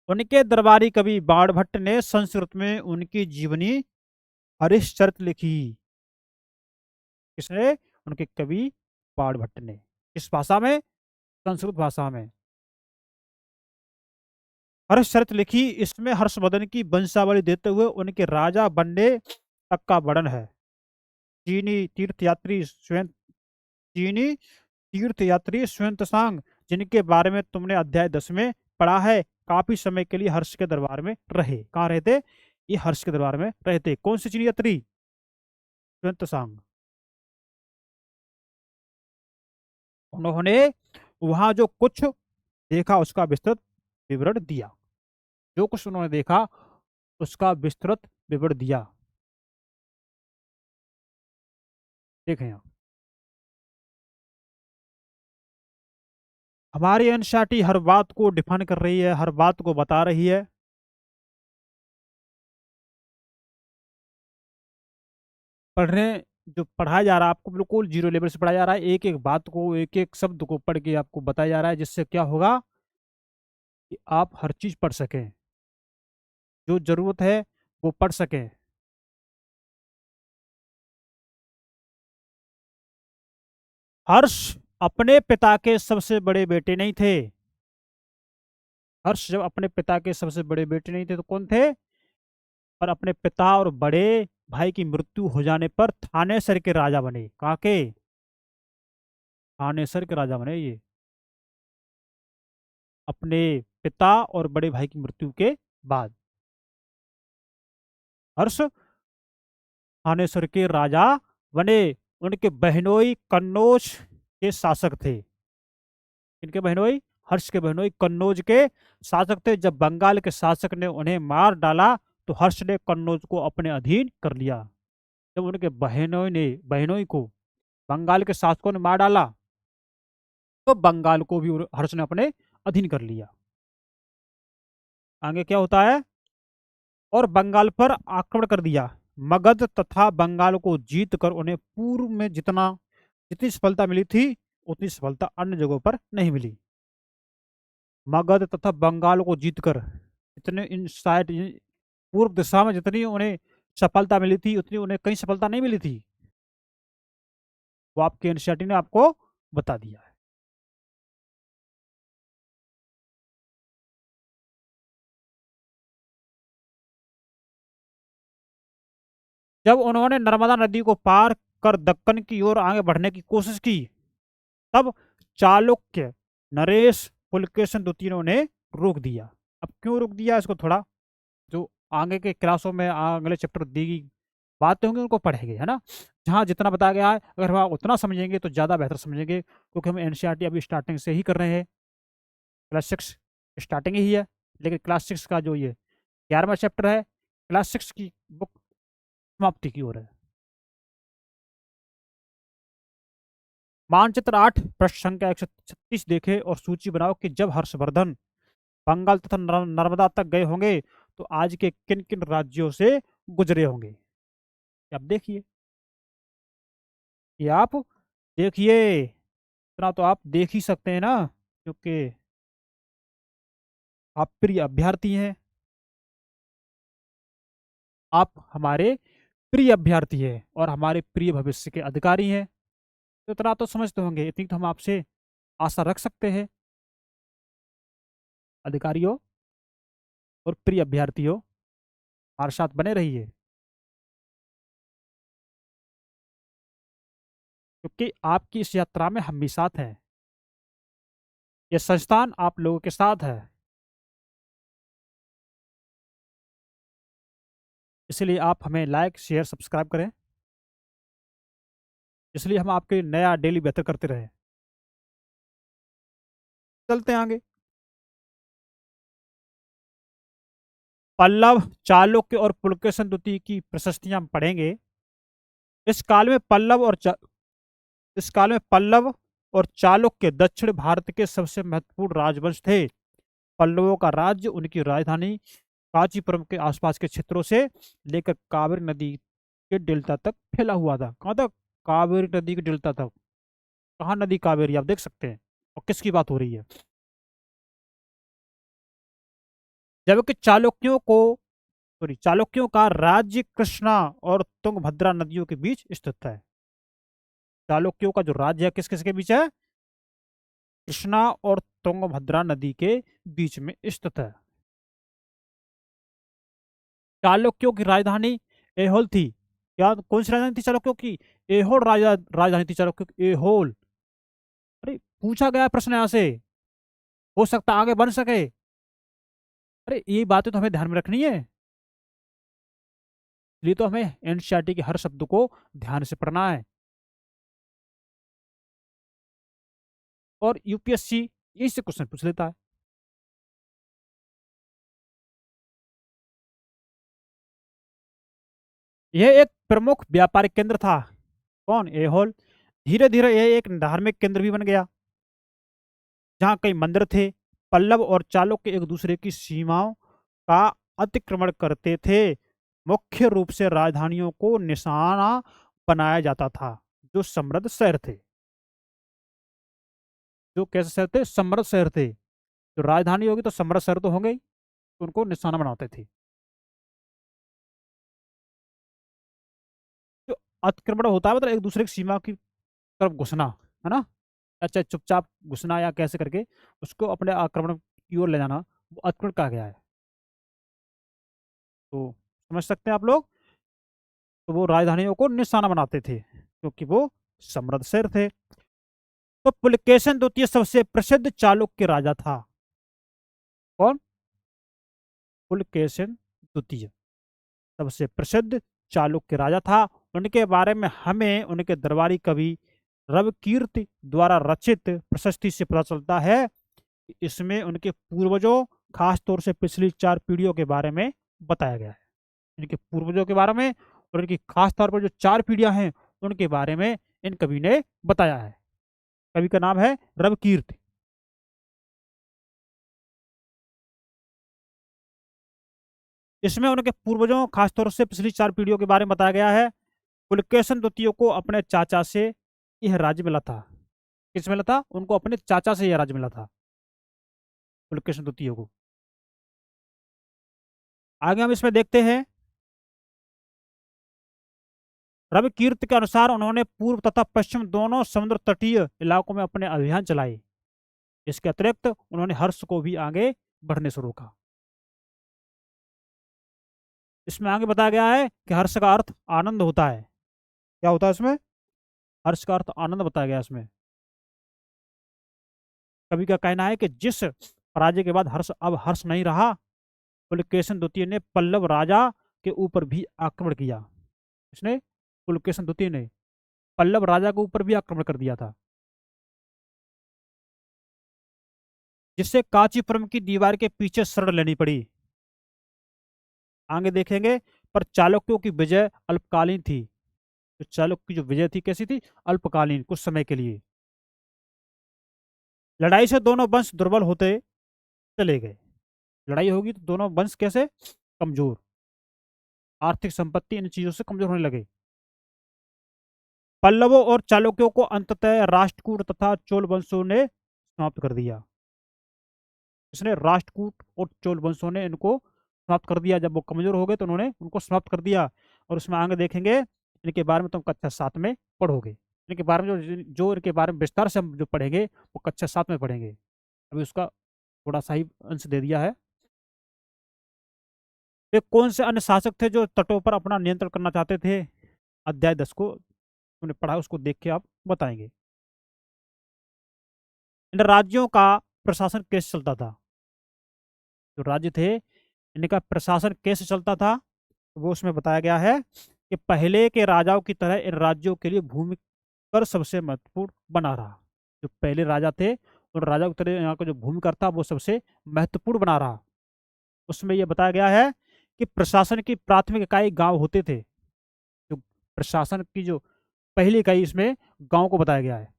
उनके दरबारी कवि बाणभट्ट ने संस्कृत में उनकी जीवनी हरिश्चरित लिखी। किसने? उनके कवि बाणभट्ट ने। किस भाषा में? संस्कृत भाषा में हर्षचरित लिखी। इसमें हर्षवर्धन की वंशावली देते हुए उनके राजा बनने तक का वर्णन है। चीनी तीर्थयात्री स्वयं चीनी तीर्थयात्री स्वयंतसांग, जिनके बारे में तुमने अध्याय 10 में पढ़ा है, काफी समय के लिए हर्ष के दरबार में रहे। कहाँ रहते? ये हर्ष के दरबार में रहते। कौन से चीनी यात्री? स्वयंतसांग। उन्होंने वहां जो कुछ देखा उसका विस्तृत विवरण दिया। जो कुछ उन्होंने देखा उसका विस्तृत विवरण दिया। देखें यहाँ, हमारी एनसीईआरटी हर बात को डिफाइन कर रही है, हर बात को बता रही है। पढ़ने जो पढ़ाया जा रहा है आपको बिल्कुल जीरो लेवल से पढ़ाया जा रहा है। एक एक बात को, एक एक शब्द को पढ़ के आपको बताया जा रहा है, जिससे क्या होगा कि आप हर चीज पढ़ सकें, जो जरूरत है वो पढ़ सकें। हर्ष अपने पिता के सबसे बड़े बेटे नहीं थे। हर्ष जब अपने पिता के सबसे बड़े बेटे नहीं थे तो कौन थे? और अपने पिता और बड़े भाई की मृत्यु हो जाने पर थानेसर के राजा बने। कहाँ के? थानेसर के राजा बने ये, अपने पिता और बड़े भाई की मृत्यु के बाद। हर्ष थानेसर के राजा बने। उनके बहनोई कन्नौज के शासक थे। इनके बहनोई हर्ष के बहनोई कन्नौज के शासक थे। जब बंगाल के शासक ने उन्हें मार डाला तो हर्ष ने कन्नौज को अपने अधीन कर लिया। जब उनके बहनोई को बंगाल के शासकों ने मार डाला तो बंगाल को भी हर्ष ने अपने अधीन कर लिया। आगे क्या होता है, और बंगाल पर आक्रमण कर दिया। मगध तथा बंगाल को जीतकर उन्हें पूर्व में जितनी सफलता मिली थी उतनी सफलता अन्य जगहों पर नहीं मिली। मगध तथा बंगाल को जीतकर जितने इन साइड पूर्व दिशा में जितनी उन्हें सफलता मिली थी उतनी उन्हें कहीं सफलता नहीं मिली थी। वो आपके एनसीईआरटी ने आपको बता दिया है। जब उन्होंने नर्मदा नदी को पार कर दक्कन की ओर आगे बढ़ने की कोशिश की तब चालुक्य नरेश पुलकेशन द्वितीय ने उन्हें रोक दिया। अब क्यों रोक दिया, इसको थोड़ा जो आगे के क्लासों में अगले चैप्टर दी गई बातें होंगी उनको पढ़ेंगे, है ना। जहाँ जितना बताया गया है अगर हम उतना समझेंगे तो ज़्यादा बेहतर समझेंगे, क्योंकि हम एनसीईआरटी अभी स्टार्टिंग से ही कर रहे हैं। क्लास 6 स्टार्टिंग ही है, लेकिन क्लास 6 का जो ये 11वां चैप्टर है क्लास 6 की बुक समाप्ति की ओर है। मानचित्र 8 पृष्ठ संख्या 136 देखे और सूची बनाओ कि जब हर्षवर्धन बंगाल तथा नर्मदा तक गए होंगे तो आज के किन किन राज्यों से गुजरे होंगे। आप देखिए, ये आप देखिए, इतना तो आप देख ही सकते हैं ना, क्योंकि आप प्रिय अभ्यर्थी हैं, आप हमारे प्रिय अभ्यर्थी हैं और हमारे प्रिय भविष्य के अधिकारी हैं। तो इतना तो समझते होंगे, इतनी तो हम आपसे आशा रख सकते हैं। अधिकारियों और प्रिय अभ्यर्थियों, हमारे साथ बने रहिए, क्योंकि आपकी इस यात्रा में हम भी साथ हैं। ये संस्थान आप लोगों के साथ है, इसलिए आप हमें लाइक शेयर सब्सक्राइब करें, इसलिए हम आपके नया डेली बेहतर करते रहे। चलते हैं आगे। पल्लव, चालुक्य और पुलकेशन द्वितीय की प्रशस्तियां हम पढ़ेंगे। इस काल में पल्लव और इस काल में पल्लव और चालुक्य दक्षिण भारत के सबसे महत्वपूर्ण राजवंश थे। पल्लवों का राज्य उनकी राजधानी कांचीपुरम के आसपास के क्षेत्रों से लेकर कावेरी नदी के डेल्टा तक फैला हुआ था। कहाँ तक? कावेरी नदी के डेल्टा तक। कहाँ नदी कावेरी, आप देख सकते हैं। और किसकी बात हो रही है? जबकि चालुक्यों का राज्य कृष्णा और तुंगभद्रा नदियों के बीच स्थित है। चालुक्यों का जो राज्य है किस किस के बीच है? कृष्णा और तुंगभद्रा नदी के बीच में स्थित है। चालुक्यों की राजधानी एहोल थी। क्या, कौन सी राजधानी थी चालुक्यों की? एहोल राजधानी थी चालुक्यों की, एहोल। अरे पूछा गया प्रश्न यहाँ से, हो सकता आगे बन सके। अरे ये बातें तो हमें ध्यान में रखनी है, इसलिए तो हमें एनसीईआरटी के हर शब्द को ध्यान से पढ़ना है। और यूपीएससी यही से क्वेश्चन पूछ लेता है। यह एक प्रमुख व्यापारिक केंद्र था। कौन? एहोल। धीरे धीरे यह एक धार्मिक केंद्र भी बन गया, जहाँ कई मंदिर थे। पल्लव और चालुक्य एक दूसरे की सीमाओं का अतिक्रमण करते थे। मुख्य रूप से राजधानियों को निशाना बनाया जाता था जो समृद्ध शहर थे। जो कैसे शहर थे? समृद्ध शहर थे। जो राजधानी होगी तो समृद्ध शहर तो होंगे ही, तो उनको निशाना बनाते थे। जो अतिक्रमण होता है मतलब एक दूसरे की सीमा की तरफ घुसना, है ना, अच्छा चुपचाप घुसना या कैसे करके उसको अपने आक्रमण की ओर ले जाना, वो अतिक्रमण कहा गया है। तो समझ सकते हैं आप लोग। तो वो राजधानियों को निशाना बनाते थे क्योंकि वो समृद्ध शहर थे। तो पुलकेशन द्वितीय सबसे प्रसिद्ध चालुक्य राजा था। कौन? पुलकेशन द्वितीय सबसे प्रसिद्ध चालुक्य राजा था। उनके बारे में हमें उनके दरबारी कवि रविकीर्ति द्वारा रचित प्रशस्ति से पता चलता है इसमें उनके पूर्वजों, खास तौर से पिछली 4 पीढ़ियों के बारे में बताया गया है। इनके पूर्वजों के बारे में और इनकी खास तौर पर जो 4 पीढ़ियां हैं उनके बारे में इन कवि ने बताया है। कवि का नाम है रविकीर्त। इसमें उनके पूर्वजों, खासतौर से पिछली 4 पीढ़ियों के बारे में बताया गया है। पुलकेशन द्वितीय को अपने चाचा से यह राज्य मिला था। किस मिला था? उनको अपने चाचा से यह राज्य मिला था, पुलकेशन द्वितीय को। आगे हम इसमें देखते हैं, रवि कीर्त के अनुसार उन्होंने पूर्व तथा पश्चिम दोनों समुद्र तटीय इलाकों में अपने अभियान चलाए। इसके अतिरिक्त उन्होंने हर्ष को भी आगे बढ़ने से रोका। इसमें आगे बताया गया है कि हर्ष का अर्थ आनंद होता है। क्या होता है इसमें? हर्ष का अर्थ आनंद बताया गया इसमें। कवि का कहना है कि जिस पराजय के बाद हर्ष अब हर्ष नहीं रहा, पुलकेशन द्वितीय ने पल्लव राजा के ऊपर भी आक्रमण किया। इसने, पुलकेशन द्वितीय ने पल्लव राजा के ऊपर भी आक्रमण कर दिया था, जिससे कांचीपुरम की दीवार के पीछे शरण लेनी पड़ी। आगे देखेंगे, पर चालुक्यों की विजय अल्पकालीन थी। तो चालुक्य की जो विजय थी कैसी थी? अल्पकालीन, कुछ समय के लिए। लड़ाई से दोनों वंश दुर्बल होते चले गए। लड़ाई होगी तो दोनों वंश कैसे? कमजोर, आर्थिक संपत्ति इन चीजों से कमजोर होने लगे। पल्लवों और चालुक्यों को अंततः राष्ट्रकूट तथा चोल वंशों ने समाप्त कर दिया। इसने, राष्ट्रकूट और चोल वंशों ने इनको समाप्त कर दिया। जब वो कमजोर हो गए तो उन्होंने उनको समाप्त कर दिया। और उसमें आगे देखेंगे, इनके बारे में तुम कक्षा 7 में पढ़ोगे। इनके बारे में जो जो इनके बारे में विस्तार से हम जो पढ़ेंगे वो कक्षा 7 में पढ़ेंगे। अभी उसका थोड़ा सा ही अंश दे दिया है। वे कौन से अन्य शासक थे जो तटों पर अपना नियंत्रण करना चाहते थे? अध्याय 10 को तुमने पढ़ा, उसको देख के आप बताएंगे। इन राज्यों का प्रशासन कैसे चलता था? जो राज्य थे इनका प्रशासन कैसे चलता था, वो उसमें बताया गया है कि पहले के राजाओं की तरह इन राज्यों के लिए भूमि कर सबसे महत्वपूर्ण बना रहा। जो पहले राजा थे उन राजाओं की तरह यहाँ का जो भूमि कर था वो सबसे महत्वपूर्ण बना रहा। उसमें यह बताया गया है कि प्रशासन की प्राथमिक इकाई गांव होते थे। जो प्रशासन की जो पहली इकाई, इसमें गांव को बताया गया है।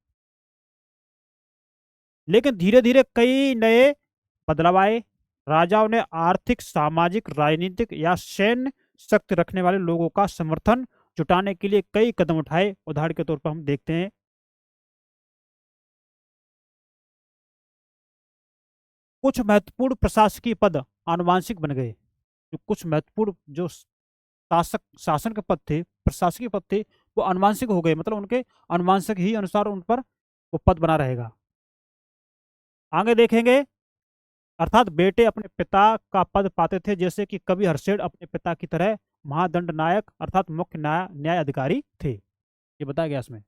लेकिन धीरे धीरे कई नए बदलाव आए। राजाओं ने आर्थिक, सामाजिक, राजनीतिक या सैन्य शक्ति रखने वाले लोगों का समर्थन जुटाने के लिए कई कदम उठाए। उदाहरण के तौर पर हम देखते हैं, कुछ महत्वपूर्ण प्रशासकीय पद आनुवांशिक बन गए। जो कुछ महत्वपूर्ण जो शासक शासन के पद थे, प्रशासकीय पद थे, वो आनुवांशिक हो गए। मतलब उनके आनुवांशिक ही अनुसार उन पर वो पद बना रहेगा। आगे देखेंगे, अर्थात बेटे अपने पिता का पद पाते थे, जैसे कि कवि हर्षेड अपने पिता की तरह महादंड नायक अर्थात मुख्य न्याय अधिकारी थे। ये बताया गया इसमें।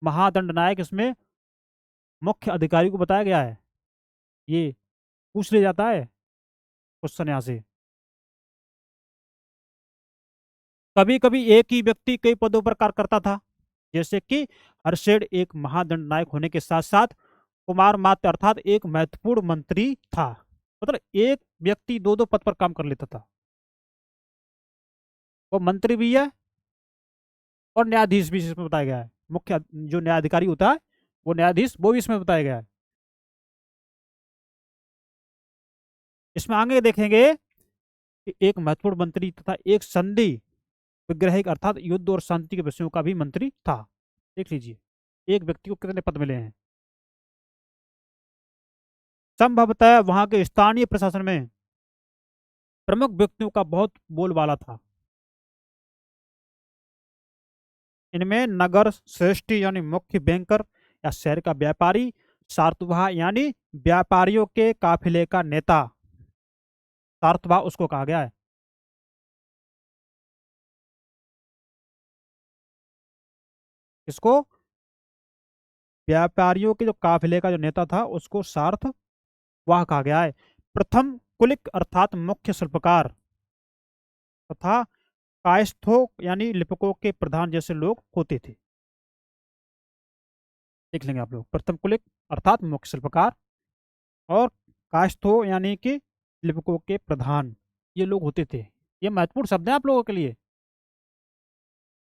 महादंड नायक इसमें मुख्य अधिकारी को बताया गया है। ये पूछ लिया जाता है क्वेश्चन यहाँ से। कभी कभी एक ही व्यक्ति कई पदों पर कार्य करता था, जैसे कि हर्षेड एक महादंड नायक होने के साथ साथ कुमार मात्य अर्थात एक महत्वपूर्ण मंत्री था। मतलब एक व्यक्ति दो दो पद पर काम कर लेता था। वो मंत्री भी है और न्यायाधीश भी इसमें बताया गया है। मुख्य जो न्यायाधिकारी होता है वो न्यायाधीश, वो भी इसमें बताया गया है। इसमें आगे देखेंगे कि एक महत्वपूर्ण मंत्री तथा एक संधि विग्रहिक अर्थात युद्ध और शांति के विषयों का भी मंत्री था। देख लीजिए एक व्यक्ति को कितने पद मिले हैं। संभवतः वहां के स्थानीय प्रशासन में प्रमुख व्यक्तियों का बहुत बोलबाला था। इनमें नगर श्रेष्ठी यानी मुख्य बैंकर या शहर का व्यापारी, सारतुभा यानी व्यापारियों के काफिले का नेता, सारतुभा उसको कहा गया है। इसको, व्यापारियों के जो काफिले का जो नेता था उसको सार्थ वाह कहा गया है। प्रथम कुलिक अर्थात मुख्य शिल्पकार तथा कायस्थों यानी लिपकों के प्रधान जैसे लोग होते थे। देख लेंगे आप लोग। प्रथम कुलिक अर्थात मुख्य शिल्पकार, और कास्थो यानी कि लिपिकों के प्रधान, ये लोग होते थे। ये महत्वपूर्ण शब्द है आप लोगों के लिए।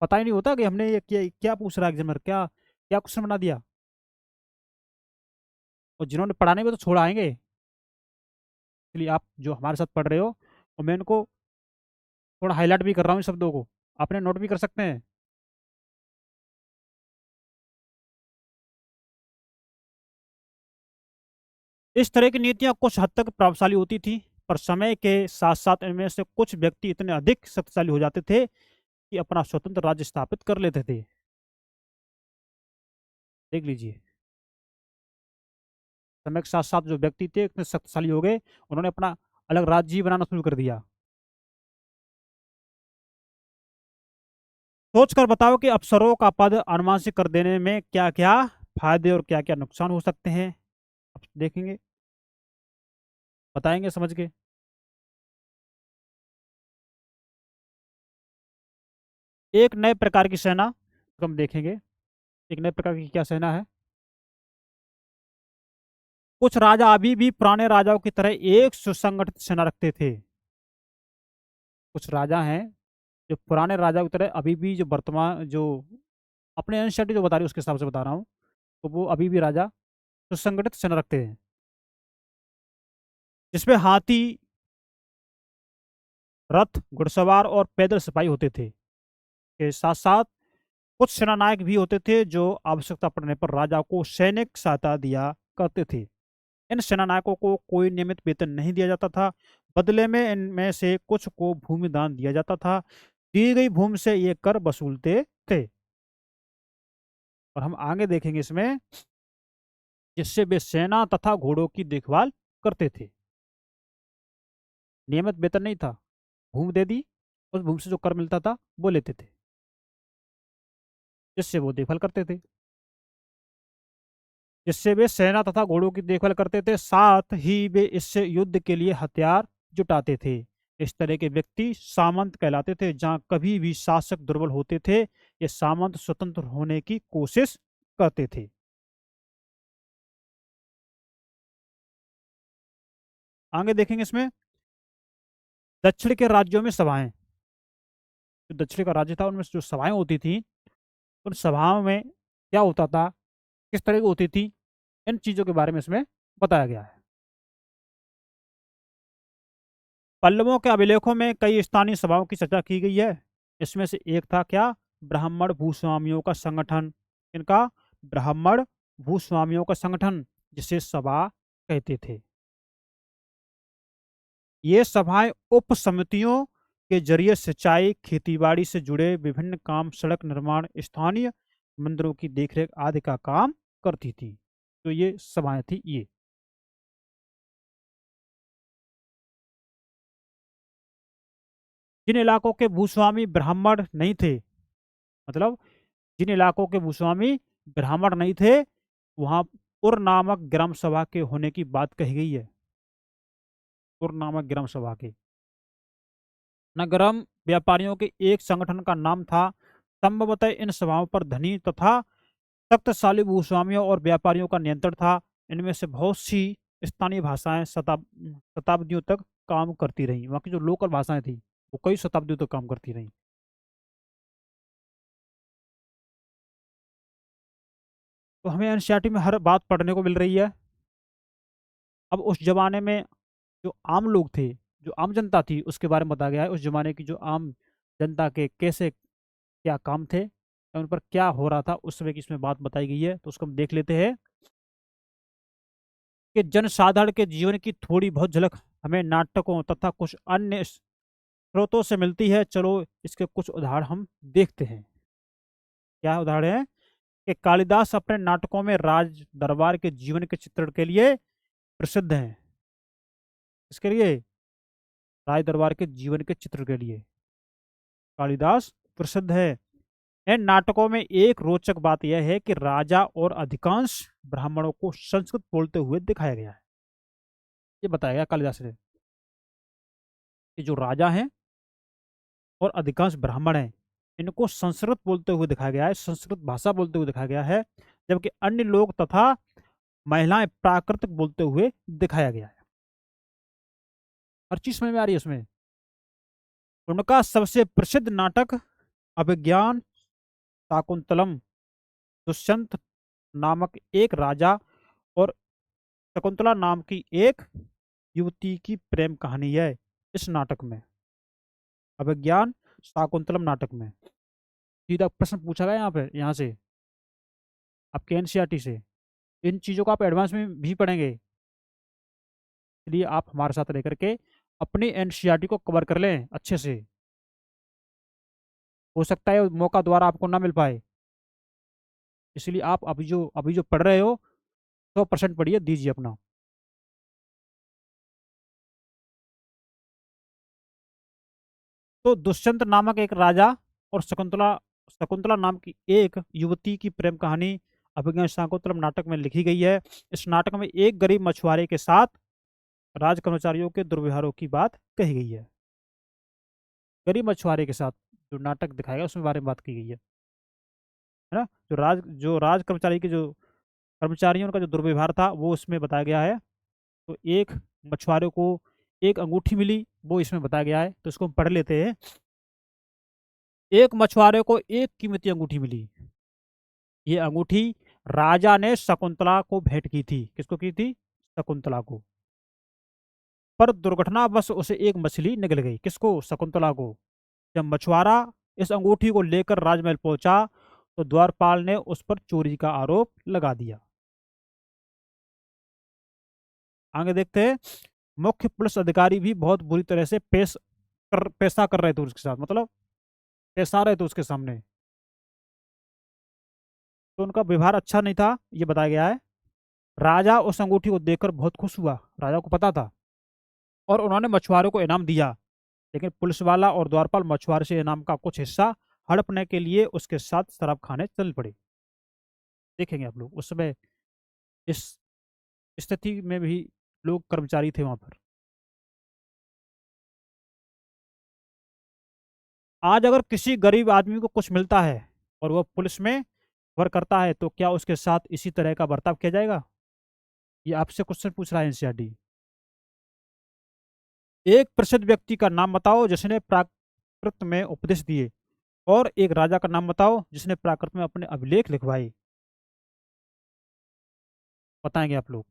पता ही नहीं होता कि हमने ये क्या क्या पूछ रहा है एग्जामिनर, क्या क्या क्वेश्चन बना दिया। और जिन्होंने पढ़ाने में तो छोड़ आएंगे, इसलिए आप जो हमारे साथ पढ़ रहे हो, और मैं इनको थोड़ा हाईलाइट भी कर रहा हूँ इन शब्दों को, अपने नोट भी कर सकते हैं। इस तरह की नीतियां कुछ हद तक प्रभावशाली होती थी, पर समय के साथ साथ इनमें से कुछ व्यक्ति इतने अधिक शक्तिशाली हो जाते थे कि अपना स्वतंत्र राज्य स्थापित कर लेते थे। देख लीजिए, समय के साथ साथ जो व्यक्ति थे इतने शक्तिशाली हो गए, उन्होंने अपना अलग राज्य ही बनाना शुरू कर दिया। सोच कर बताओ कि अफसरों का पद अनुमानित कर देने में क्या क्या फायदे और क्या क्या नुकसान हो सकते हैं। अब देखेंगे, बताएंगे समझ के। एक नए प्रकार की सेना, तो हम देखेंगे एक नए प्रकार की क्या सेना है। कुछ राजा अभी भी पुराने राजाओं की तरह एक सुसंगठित सेना रखते थे। कुछ राजा हैं जो पुराने राजाओं की तरह अभी भी, जो वर्तमान जो अपने एनसीईआरटी जो बता रही है उसके हिसाब से बता रहा हूँ, तो वो अभी भी राजा सुसंगठित सेना रखते हैं, जिसमें हाथी, रथ, घुड़सवार और पैदल सिपाही होते थे। के साथ साथ कुछ सेनानायक भी होते थे जो आवश्यकता पड़ने पर राजा को सैनिक सहायता दिया करते थे। इन सेनानायकों को कोई नियमित वेतन नहीं दिया जाता था, बदले में इनमें से कुछ को भूमि दान दिया जाता था। दी गई भूमि से ये कर वसूलते थे। और हम आगे देखेंगे इसमें, जिससे वे सेना तथा घोड़ों की देखभाल करते थे। नियमित वेतन नहीं था, भूमि दे दी, उस भूमि से जो कर मिलता था वो लेते थे, जिससे वो देखभाल करते थे, जिससे वे सेना तथा घोड़ों की देखभाल करते थे, साथ ही वे इससे युद्ध के लिए हथियार जुटाते थे। इस तरह के व्यक्ति सामंत कहलाते थे। जहां कभी भी शासक दुर्बल होते थे, ये सामंत स्वतंत्र होने की कोशिश करते थे। आगे देखेंगे इसमें, दक्षिण के राज्यों में सभाएं, जो दक्षिण का राज्य था उनमें जो सभाएं होती थी, उन सभाओं में क्या होता था, किस तरह की होती थी, इन चीजों के बारे में इसमें बताया गया है। पल्लवों के अभिलेखों में कई स्थानीय सभाओं की चर्चा की गई है। इसमें से एक था क्या, ब्राह्मण भूस्वामियों का संगठन। इनका ब्राह्मण भूस्वामियों का संगठन, जिसे सभा कहते थे। ये सभाएं उप समितियों के जरिए सिंचाई, खेतीबाड़ी से जुड़े विभिन्न काम, सड़क निर्माण, स्थानीय मंदिरों की देखरेख आदि का काम करती थी। तो ये सभाएं थी ये। जिन इलाकों के भूस्वामी ब्राह्मण नहीं थे, मतलब जिन इलाकों के भूस्वामी ब्राह्मण नहीं थे, वहां उर नामक ग्राम सभा के होने की बात कही गई है। उर नामक ग्राम सभा के नगरम व्यापारियों के एक संगठन का नाम था। संभवतः इन सभाओं पर धनी तथा शक्तिशाली भूस्वामियों और व्यापारियों का नियंत्रण था। इनमें से बहुत सी स्थानीय भाषाएं शताब्दियों तक काम करती रहीं। वहाँ की जो लोकल भाषाएं थी वो कई शताब्दियों तक काम करती रहीं। तो हमें एनसीईआरटी में हर बात पढ़ने को मिल रही है। अब उस जमाने में जो आम लोग थे, जो आम जनता थी, उसके बारे में बताया गया है। उस जमाने की जो आम जनता के कैसे क्या काम थे, उन पर क्या हो रहा था उस समय की इसमें बात बताई गई है। तो उसको हम देख लेते हैं कि जनसाधारण के जीवन की थोड़ी बहुत झलक हमें नाटकों तथा कुछ अन्य स्रोतों से मिलती है। चलो इसके कुछ उदाहरण हम देखते हैं। क्या उदाहरण है कि कालिदास अपने नाटकों में राज दरबार के जीवन के चित्रण के लिए प्रसिद्ध हैं। इसके लिए राज दरबार के जीवन के चित्र के लिए कालिदास प्रसिद्ध है। इन नाटकों में एक रोचक बात यह है कि राजा और अधिकांश ब्राह्मणों को संस्कृत बोलते हुए दिखाया गया है। ये बताया गया कालिदास ने कि जो राजा हैं और अधिकांश ब्राह्मण हैं, इनको संस्कृत बोलते हुए दिखाया गया है, संस्कृत भाषा बोलते हुए दिखाया गया है। जबकि अन्य लोग तथा महिलाएं प्राकृतिक बोलते हुए दिखाया गया है। हर चीज समझ में आ रही है इसमें। उनका सबसे प्रसिद्ध नाटक अभिज्ञान शाकुंतलम, दुष्यंत नामक एक राजा और शकुंतला नाम की एक युवती की प्रेम कहानी है। इस नाटक में, अभिज्ञान शाकुंतलम नाटक में, सीधा प्रश्न पूछा गया यहाँ पे, यहाँ से आपके एनसीईआरटी से। इन चीज़ों को आप एडवांस में भी पढ़ेंगे, इसलिए आप हमारे साथ रह करके अपनी एनसीईआरटी को कवर कर लें अच्छे से। हो सकता है मौका दोबारा आपको ना मिल पाए, इसलिए आप अभी जो पढ़ रहे हो 100% पढ़िए, दीजिए अपना। तो दुष्यंत नामक एक राजा और शकुंतला शकुंतला नाम की एक युवती की प्रेम कहानी अभिज्ञान शाकुंतलम नाटक में लिखी गई है। इस नाटक में एक गरीब मछुआरे के साथ राज कर्मचारियों के दुर्व्यवहारों की बात कही गई है। गरीब मछुआरे के साथ जो नाटक दिखाएगा उसमें बारे में बात की गई है ना। जो राज कर्मचारी के जो कर्मचारियों का जो दुर्व्यवहार था वो उसमें बताया गया है। तो एक मछुआरे को एक अंगूठी मिली, वो इसमें बताया गया है, तो इसको हम पढ़ लेते हैं। एक मछुआरे को एक कीमती अंगूठी मिली। ये अंगूठी राजा ने शकुंतला को भेंट की थी। किसको की थी? शकुंतला को। पर दुर्घटनावश उसे एक मछली निगल गई। किसको? शकुंतला को। जब मछुआरा इस अंगूठी को लेकर राजमहल पहुंचा तो द्वारपाल ने उस पर चोरी का आरोप लगा दिया। आगे देखते हैं। मुख्य पुलिस अधिकारी भी बहुत बुरी तरह से पेशा कर रहे थे उसके साथ, मतलब पेश आ रहे थे उसके सामने। तो उनका व्यवहार अच्छा नहीं था, ये बताया गया है। राजा उस अंगूठी को देखकर बहुत खुश हुआ, राजा को पता था, और उन्होंने मछुआरे को इनाम दिया। लेकिन पुलिस वाला और द्वारपाल मछुआरे से इनाम का कुछ हिस्सा हड़पने के लिए उसके साथ शराब खाने चल पड़े। देखेंगे आप लोग, उस समय इस स्थिति में भी लोग कर्मचारी थे वहां पर। आज अगर किसी गरीब आदमी को कुछ मिलता है और वह पुलिस में खबर करता है तो क्या उसके साथ इसी तरह का बर्ताव किया जाएगा? ये आपसे क्वेश्चन पूछ रहा है एनसीईआरटी। एक प्रसिद्ध व्यक्ति का नाम बताओ जिसने प्राकृत में उपदेश दिए, और एक राजा का नाम बताओ जिसने प्राकृत में अपने अभिलेख लिखवाए। बताएंगे आप लोग।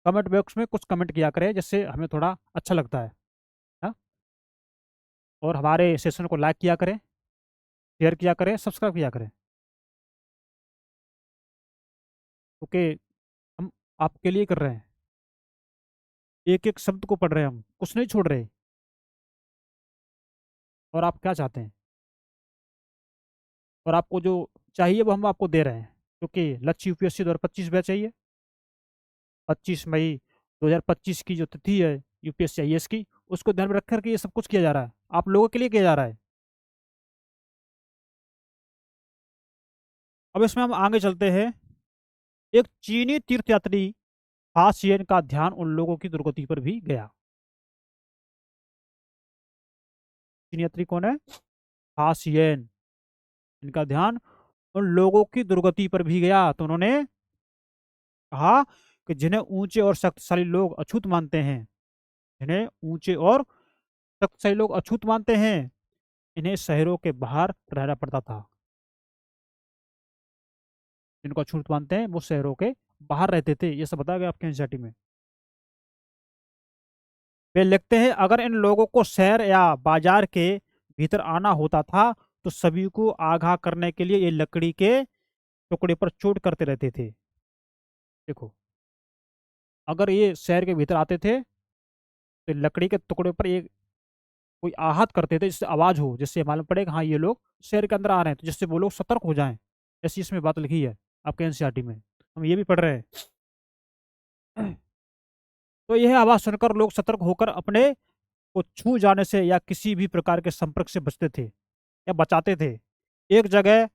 कमेंट बॉक्स में कुछ कमेंट किया करें, जिससे हमें थोड़ा अच्छा लगता है। हाँ? और हमारे सेशन को लाइक किया करें, शेयर किया करें, सब्सक्राइब किया करें। ओके। हम आपके लिए कर रहे हैं, एक एक शब्द को पढ़ रहे हैं, हम कुछ नहीं छोड़ रहे। और आप क्या चाहते हैं, और आपको जो चाहिए वो हम आपको दे रहे हैं, क्योंकि लक्ष्य यूपीएससी 2025 बैच चाहिए। 25 मई 2025 की जो तिथि है यूपीएससी आईएएस की, उसको ध्यान में रख करके ये सब कुछ किया जा रहा है, आप लोगों के लिए किया जा रहा है। अब इसमें हम आगे चलते हैं। एक चीनी तीर्थयात्री फासियन का ध्यान उन लोगों की दुर्गति पर भी गया। चीनी यात्री कौन है? फासियन। इनका ध्यान उन लोगों की दुर्गति पर भी गया, तो उन्होंने कहा कि जिन्हें ऊंचे और शक्तिशाली लोग अछूत मानते हैं, जिन्हें ऊंचे और शक्तिशाली लोग अछूत मानते हैं, इन्हें शहरों के बाहर रहना पड़ता था। जिनको अछूत मानते हैं वो शहरों के बाहर रहते थे, ये सब बताया गया आपके एनसीईआरटी में। वे लिखते हैं, अगर इन लोगों को शहर या बाजार के भीतर आना होता था तो सभी को आगाह करने के लिए ये लकड़ी के टुकड़े पर चोट करते रहते थे। देखो, अगर ये शहर के भीतर आते थे तो लकड़ी के टुकड़े पर एक कोई आहत करते थे, जिससे आवाज हो, जिससे मालूम पड़े कि हाँ ये लोग शहर के अंदर आ रहे हैं, तो जिससे वो लोग सतर्क हो जाएं। ऐसी इसमें बात लिखी है आपके एनसीईआरटी में, हम ये भी पढ़ रहे हैं। तो यह आवाज सुनकर लोग सतर्क होकर अपने को छू जाने से या किसी भी प्रकार के संपर्क से बचते थे या बचाते थे। एक जगह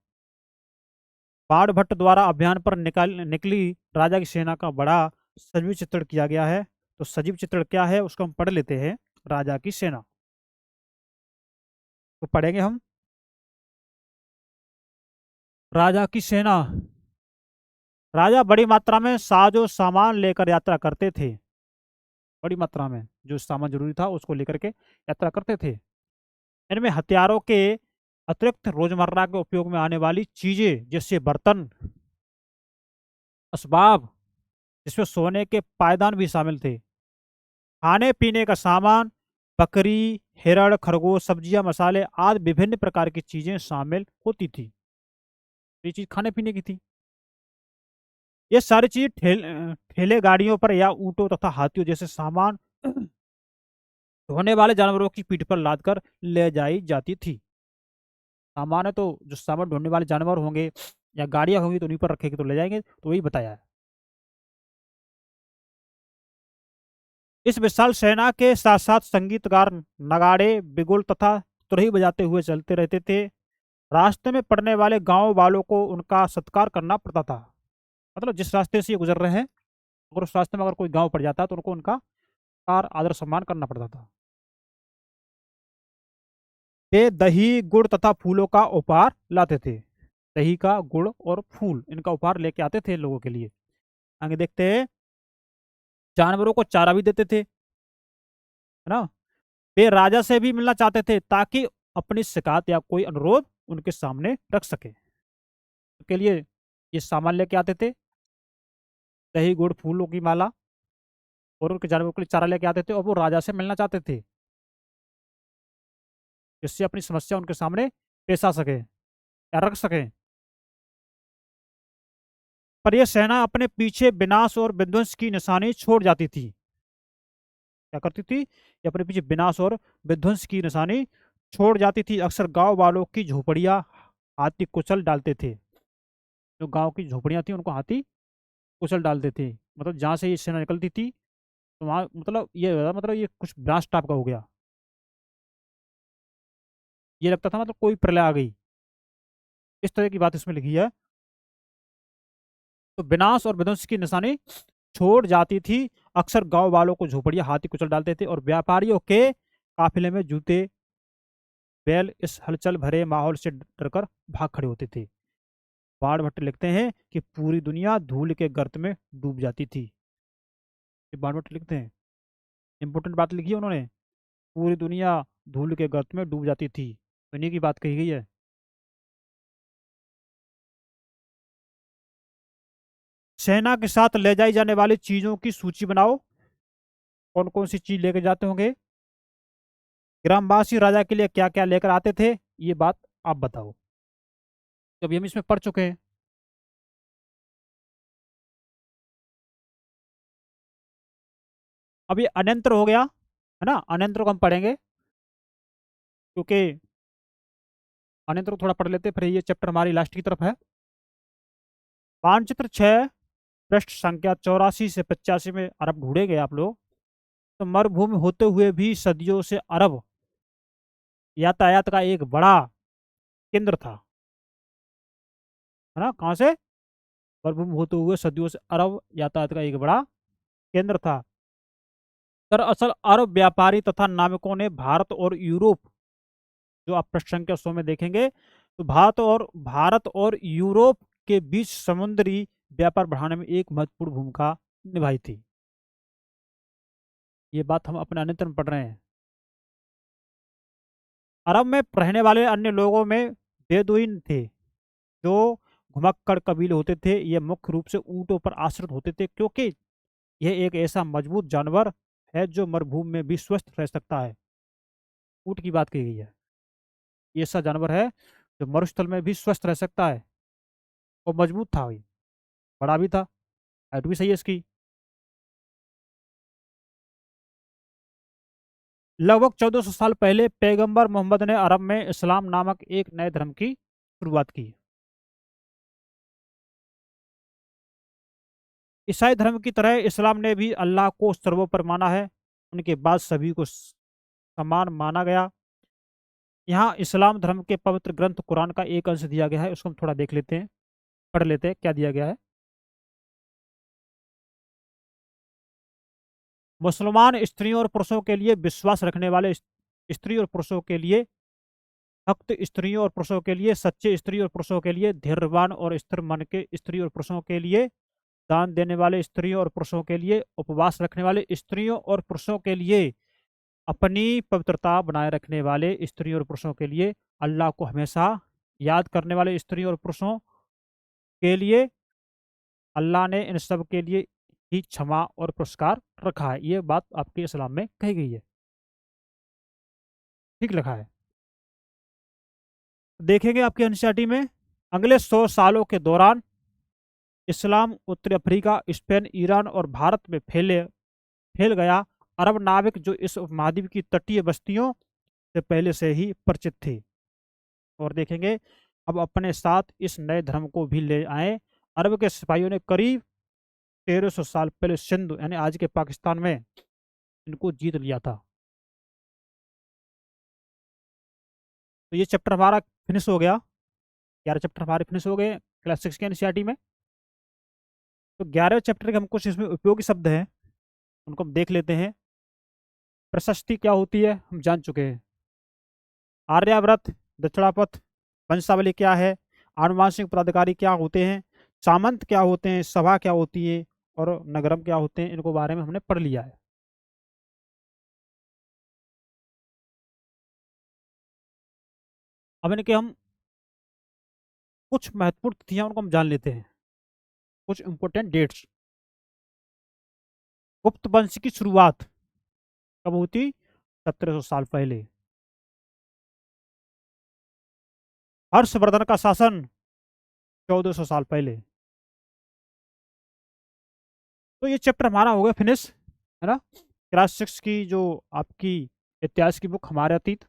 बाण भट्ट द्वारा अभियान पर निकली राजा की सेना का बड़ा सजीव चित्रण किया गया है। तो सजीव चित्रण क्या है उसको हम पढ़ लेते हैं। राजा की सेना तो पढ़ेंगे हम। राजा की सेना राजा बड़ी मात्रा में साजो सामान लेकर यात्रा करते थे। बड़ी मात्रा में जो सामान जरूरी था उसको लेकर के यात्रा करते थे। इनमें हथियारों के अतिरिक्त रोजमर्रा के उपयोग में आने वाली चीजें जैसे बर्तन, असबाब, जिसमें सोने के पायदान भी शामिल थे, खाने पीने का सामान, बकरी, हिरण, खरगोश, सब्जियां, मसाले आदि विभिन्न प्रकार की चीजें शामिल होती थी। ये चीज खाने पीने की थी। ये सारी चीज ठेले गाड़ियों पर या ऊंटों तथा हाथियों जैसे सामान ढोने वाले जानवरों की पीठ पर लाद कर ले जाई जाती थी। सामान है तो जो सामान ढोने वाले जानवर होंगे या गाड़ियां होंगी तो उन्हीं पर रखेगी तो ले जाएंगे, तो वही बताया है। इस विशाल सेना के साथ साथ संगीतकार नगाड़े, बिगुल तथा तुरही बजाते हुए चलते रहते थे। रास्ते में पड़ने वाले गांव वालों को उनका सत्कार करना पड़ता था। मतलब जिस रास्ते से ये गुजर रहे हैं, अगर उस रास्ते में अगर कोई गांव पड़ जाता तो उनको उनका कार आदर सम्मान करना पड़ता था। वे दही, गुड़ तथा फूलों का उपहार लाते थे। दही का, गुड़ और फूल इनका उपहार लेके आते थे लोगों के लिए। आगे देखते हैं, जानवरों को चारा भी देते थे, है ना। वे राजा से भी मिलना चाहते थे ताकि अपनी शिकायत या कोई अनुरोध उनके सामने रख सके। के लिए ये सामान लेके आते थे, दही, गुड़, फूलों की माला, और उनके जानवरों के लिए चारा लेके आते थे, और वो राजा से मिलना चाहते थे जिससे अपनी समस्या उनके सामने पेश आ सके या रख सके। पर यह सेना अपने पीछे विनाश और विध्वंस की निशानी छोड़ जाती थी। क्या करती थी? ये अपने पीछे विनाश और विध्वंस की निशानी छोड़ जाती थी। अक्सर गांव वालों की झोपड़ियां हाथी कुचल डालते थे। जो गांव की झोपड़ियां थी उनको हाथी कुचल डालते थे। मतलब जहां से ये सेना निकलती थी तो वहां मतलब ये कुछ विनाश टाइप का हो गया। ये लगता था मतलब कोई प्रलय आ गई, इस तरह की बात इसमें लिखी है। तो विनाश और विध्वंस की निशानी छोड़ जाती थी। अक्सर गांव वालों को झोपड़ियां हाथी कुचल डालते थे और व्यापारियों के काफिले में जूते बैल इस हलचल भरे माहौल से डरकर भाग खड़े होते थे। बाण भट्ट लिखते हैं कि पूरी दुनिया धूल के गर्त में डूब जाती थी। ये बाण भट्ट लिखते हैं, इंपोर्टेंट बात लिखी है उन्होंने। पूरी दुनिया धूल के गर्त में डूब जाती थी, इन्हीं की बात कही गई है। सेना के साथ ले जाई जाने वाली चीजों की सूची बनाओ। कौन कौन सी चीज लेके जाते होंगे? ग्रामवासी राजा के लिए क्या क्या लेकर आते थे, ये बात आप बताओ। तो अभी हम इसमें पढ़ चुके हैं। अब ये अनंतर हो गया, है ना। अनंतर को हम पढ़ेंगे क्योंकि अनंतर को थोड़ा पढ़ लेते हैं, फिर ये चैप्टर हमारी लास्ट की तरफ है। मानचित्र 6 पृष्ठ संख्या 84 से 85 में अरब ढूंढेंगे आप लोग। तो मरुभूमि होते हुए भी सदियों से अरब यातायात का एक बड़ा केंद्र था, है ना। कहाँ से? मरुभूमि होते हुए सदियों से अरब यातायात का एक बड़ा केंद्र था। दरअसल अरब व्यापारी तथा नाविकों ने भारत और यूरोप, जो आप पृष्ठ संख्या 100 में देखेंगे, तो भारत और यूरोप के बीच समुद्री व्यापार बढ़ाने में एक महत्वपूर्ण भूमिका निभाई थी। ये बात हम अपने अन्यत्र में पढ़ रहे हैं। अरब में रहने वाले अन्य लोगों में बेदुइन थे, जो घुमक्कड़ कबीले होते थे। ये मुख्य रूप से ऊंटों पर आश्रित होते थे क्योंकि यह एक ऐसा मजबूत जानवर है जो मरुभूमि में भी स्वस्थ रह सकता है। ऊंट की बात की गई है। ये ऐसा जानवर है जो मरुस्थल में भी स्वस्थ रह सकता है और मजबूत था भाई, बड़ा भी था, हाइट भी सही है इसकी। लगभग 1400 साल पहले पैगंबर मोहम्मद ने अरब में इस्लाम नामक एक नए धर्म की शुरुआत की। ईसाई धर्म की तरह इस्लाम ने भी अल्लाह को सर्वोपरि माना है। उनके बाद सभी को समान माना गया। यहाँ इस्लाम धर्म के पवित्र ग्रंथ कुरान का एक अंश दिया गया है, उसको हम थोड़ा देख लेते हैं, पढ़ लेते हैं क्या दिया गया है। मुसलमान स्त्रियों और पुरुषों के लिए विश्वास रखने वाले स्त्री और पुरुषों के लिए, भक्त स्त्रियों और पुरुषों के लिए, सच्चे स्त्री और पुरुषों के लिए, धैर्यवान और स्थिर मन के स्त्री और पुरुषों के लिए, दान देने वाले स्त्रियों और पुरुषों के लिए, उपवास रखने वाले स्त्रियों और पुरुषों के लिए, अपनी पवित्रता बनाए रखने वाले स्त्रियों और पुरुषों के लिए, अल्लाह को हमेशा याद करने वाले स्त्रियों और पुरुषों के लिए, अल्लाह ने इन सब के लिए ही क्षमा और पुरस्कार रखा है। ये बात आपके इस्लाम में कही गई है, ठीक लिखा है। देखेंगे आपके एनसीईआरटी में, अगले 100 सालों के दौरान इस्लाम उत्तरी अफ्रीका, स्पेन, ईरान और भारत में फैल गया। अरब नाविक जो इस उपमहाद्वीप की तटीय बस्तियों से पहले से ही परिचित थे। और देखेंगे अब अपने साथ इस नए धर्म को भी ले आए। अरब के सिपाहियों ने करीब 1300 साल पहले सिंधु यानी आज के पाकिस्तान में इनको जीत लिया था। तो ये चैप्टर हमारा फिनिश हो गया, 11 चैप्टर हमारे फिनिश हो गए क्लास 6 के एनसीईआरटी में। तो 11वें चैप्टर के हम कुछ इसमें उपयोगी शब्द हैं, उनको हम देख लेते हैं। प्रशस्ति क्या होती है हम जान चुके हैं। आर्यावर्त, दक्षिणापथ, वंशावली क्या है, आनुवांशिक पदाधिकारी क्या होते हैं, सामंत क्या होते हैं, सभा क्या होती है और नगरम क्या होते हैं, इनको बारे में हमने पढ़ लिया है। अब इनके हम कुछ महत्वपूर्ण तिथियां उनको हम जान लेते हैं, कुछ इंपोर्टेंट डेट्स। गुप्त वंश की शुरुआत कब होती? 1700 साल पहले। हर्षवर्धन का शासन 1400 साल पहले। तो ये चैप्टर हमारा हो गया फिनिश, है ना। क्लास 6 की जो आपकी इतिहास की बुक हमारे अतीत,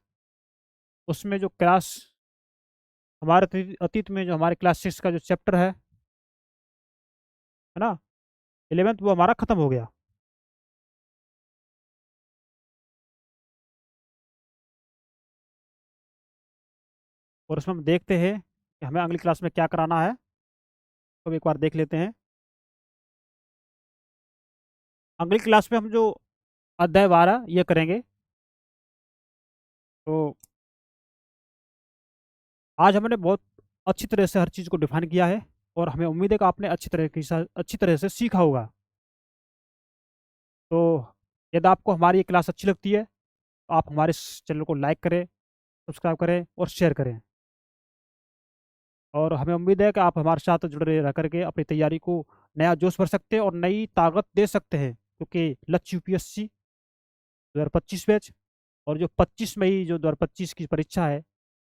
उसमें जो क्लास हमारे अतीत में जो हमारे क्लास 6 का जो चैप्टर है ना, 11th, वो हमारा खत्म हो गया। और उसमें हम देखते हैं कि हमें अगली क्लास में क्या कराना है, तो एक बार देख लेते हैं। अगली क्लास में हम जो अध्याय 12 ये करेंगे। तो आज हमने बहुत अच्छी तरह से हर चीज़ को डिफाइन किया है और हमें उम्मीद है कि आपने अच्छी तरह से सीखा होगा। तो यदि आपको हमारी ये क्लास अच्छी लगती है तो आप हमारे इस चैनल को लाइक करें, सब्सक्राइब करें और शेयर करें। और हमें उम्मीद है कि आप हमारे साथ जुड़े रह करके अपनी तैयारी को नया जोश भर सकते हैं और नई ताकत दे सकते हैं, क्योंकि लक्ष्य यूपीएससी 2025 बैच और जो 25 मई जो 2025 की परीक्षा है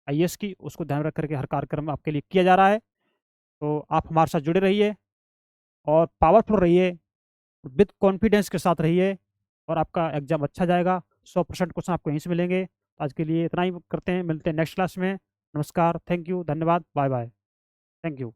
आईएएस की, उसको ध्यान रख करके हर कार्यक्रम आपके लिए किया जा रहा है। तो आप हमारे साथ जुड़े रहिए और पावरफुल रहिए, विद कॉन्फिडेंस के साथ रहिए और आपका एग्जाम अच्छा जाएगा। 100% क्वेश्चन आपको यहीं से मिलेंगे। आज के लिए इतना ही करते हैं, मिलते हैं नेक्स्ट क्लास में। नमस्कार, थैंक यू, धन्यवाद, बाय बाय, थैंक यू।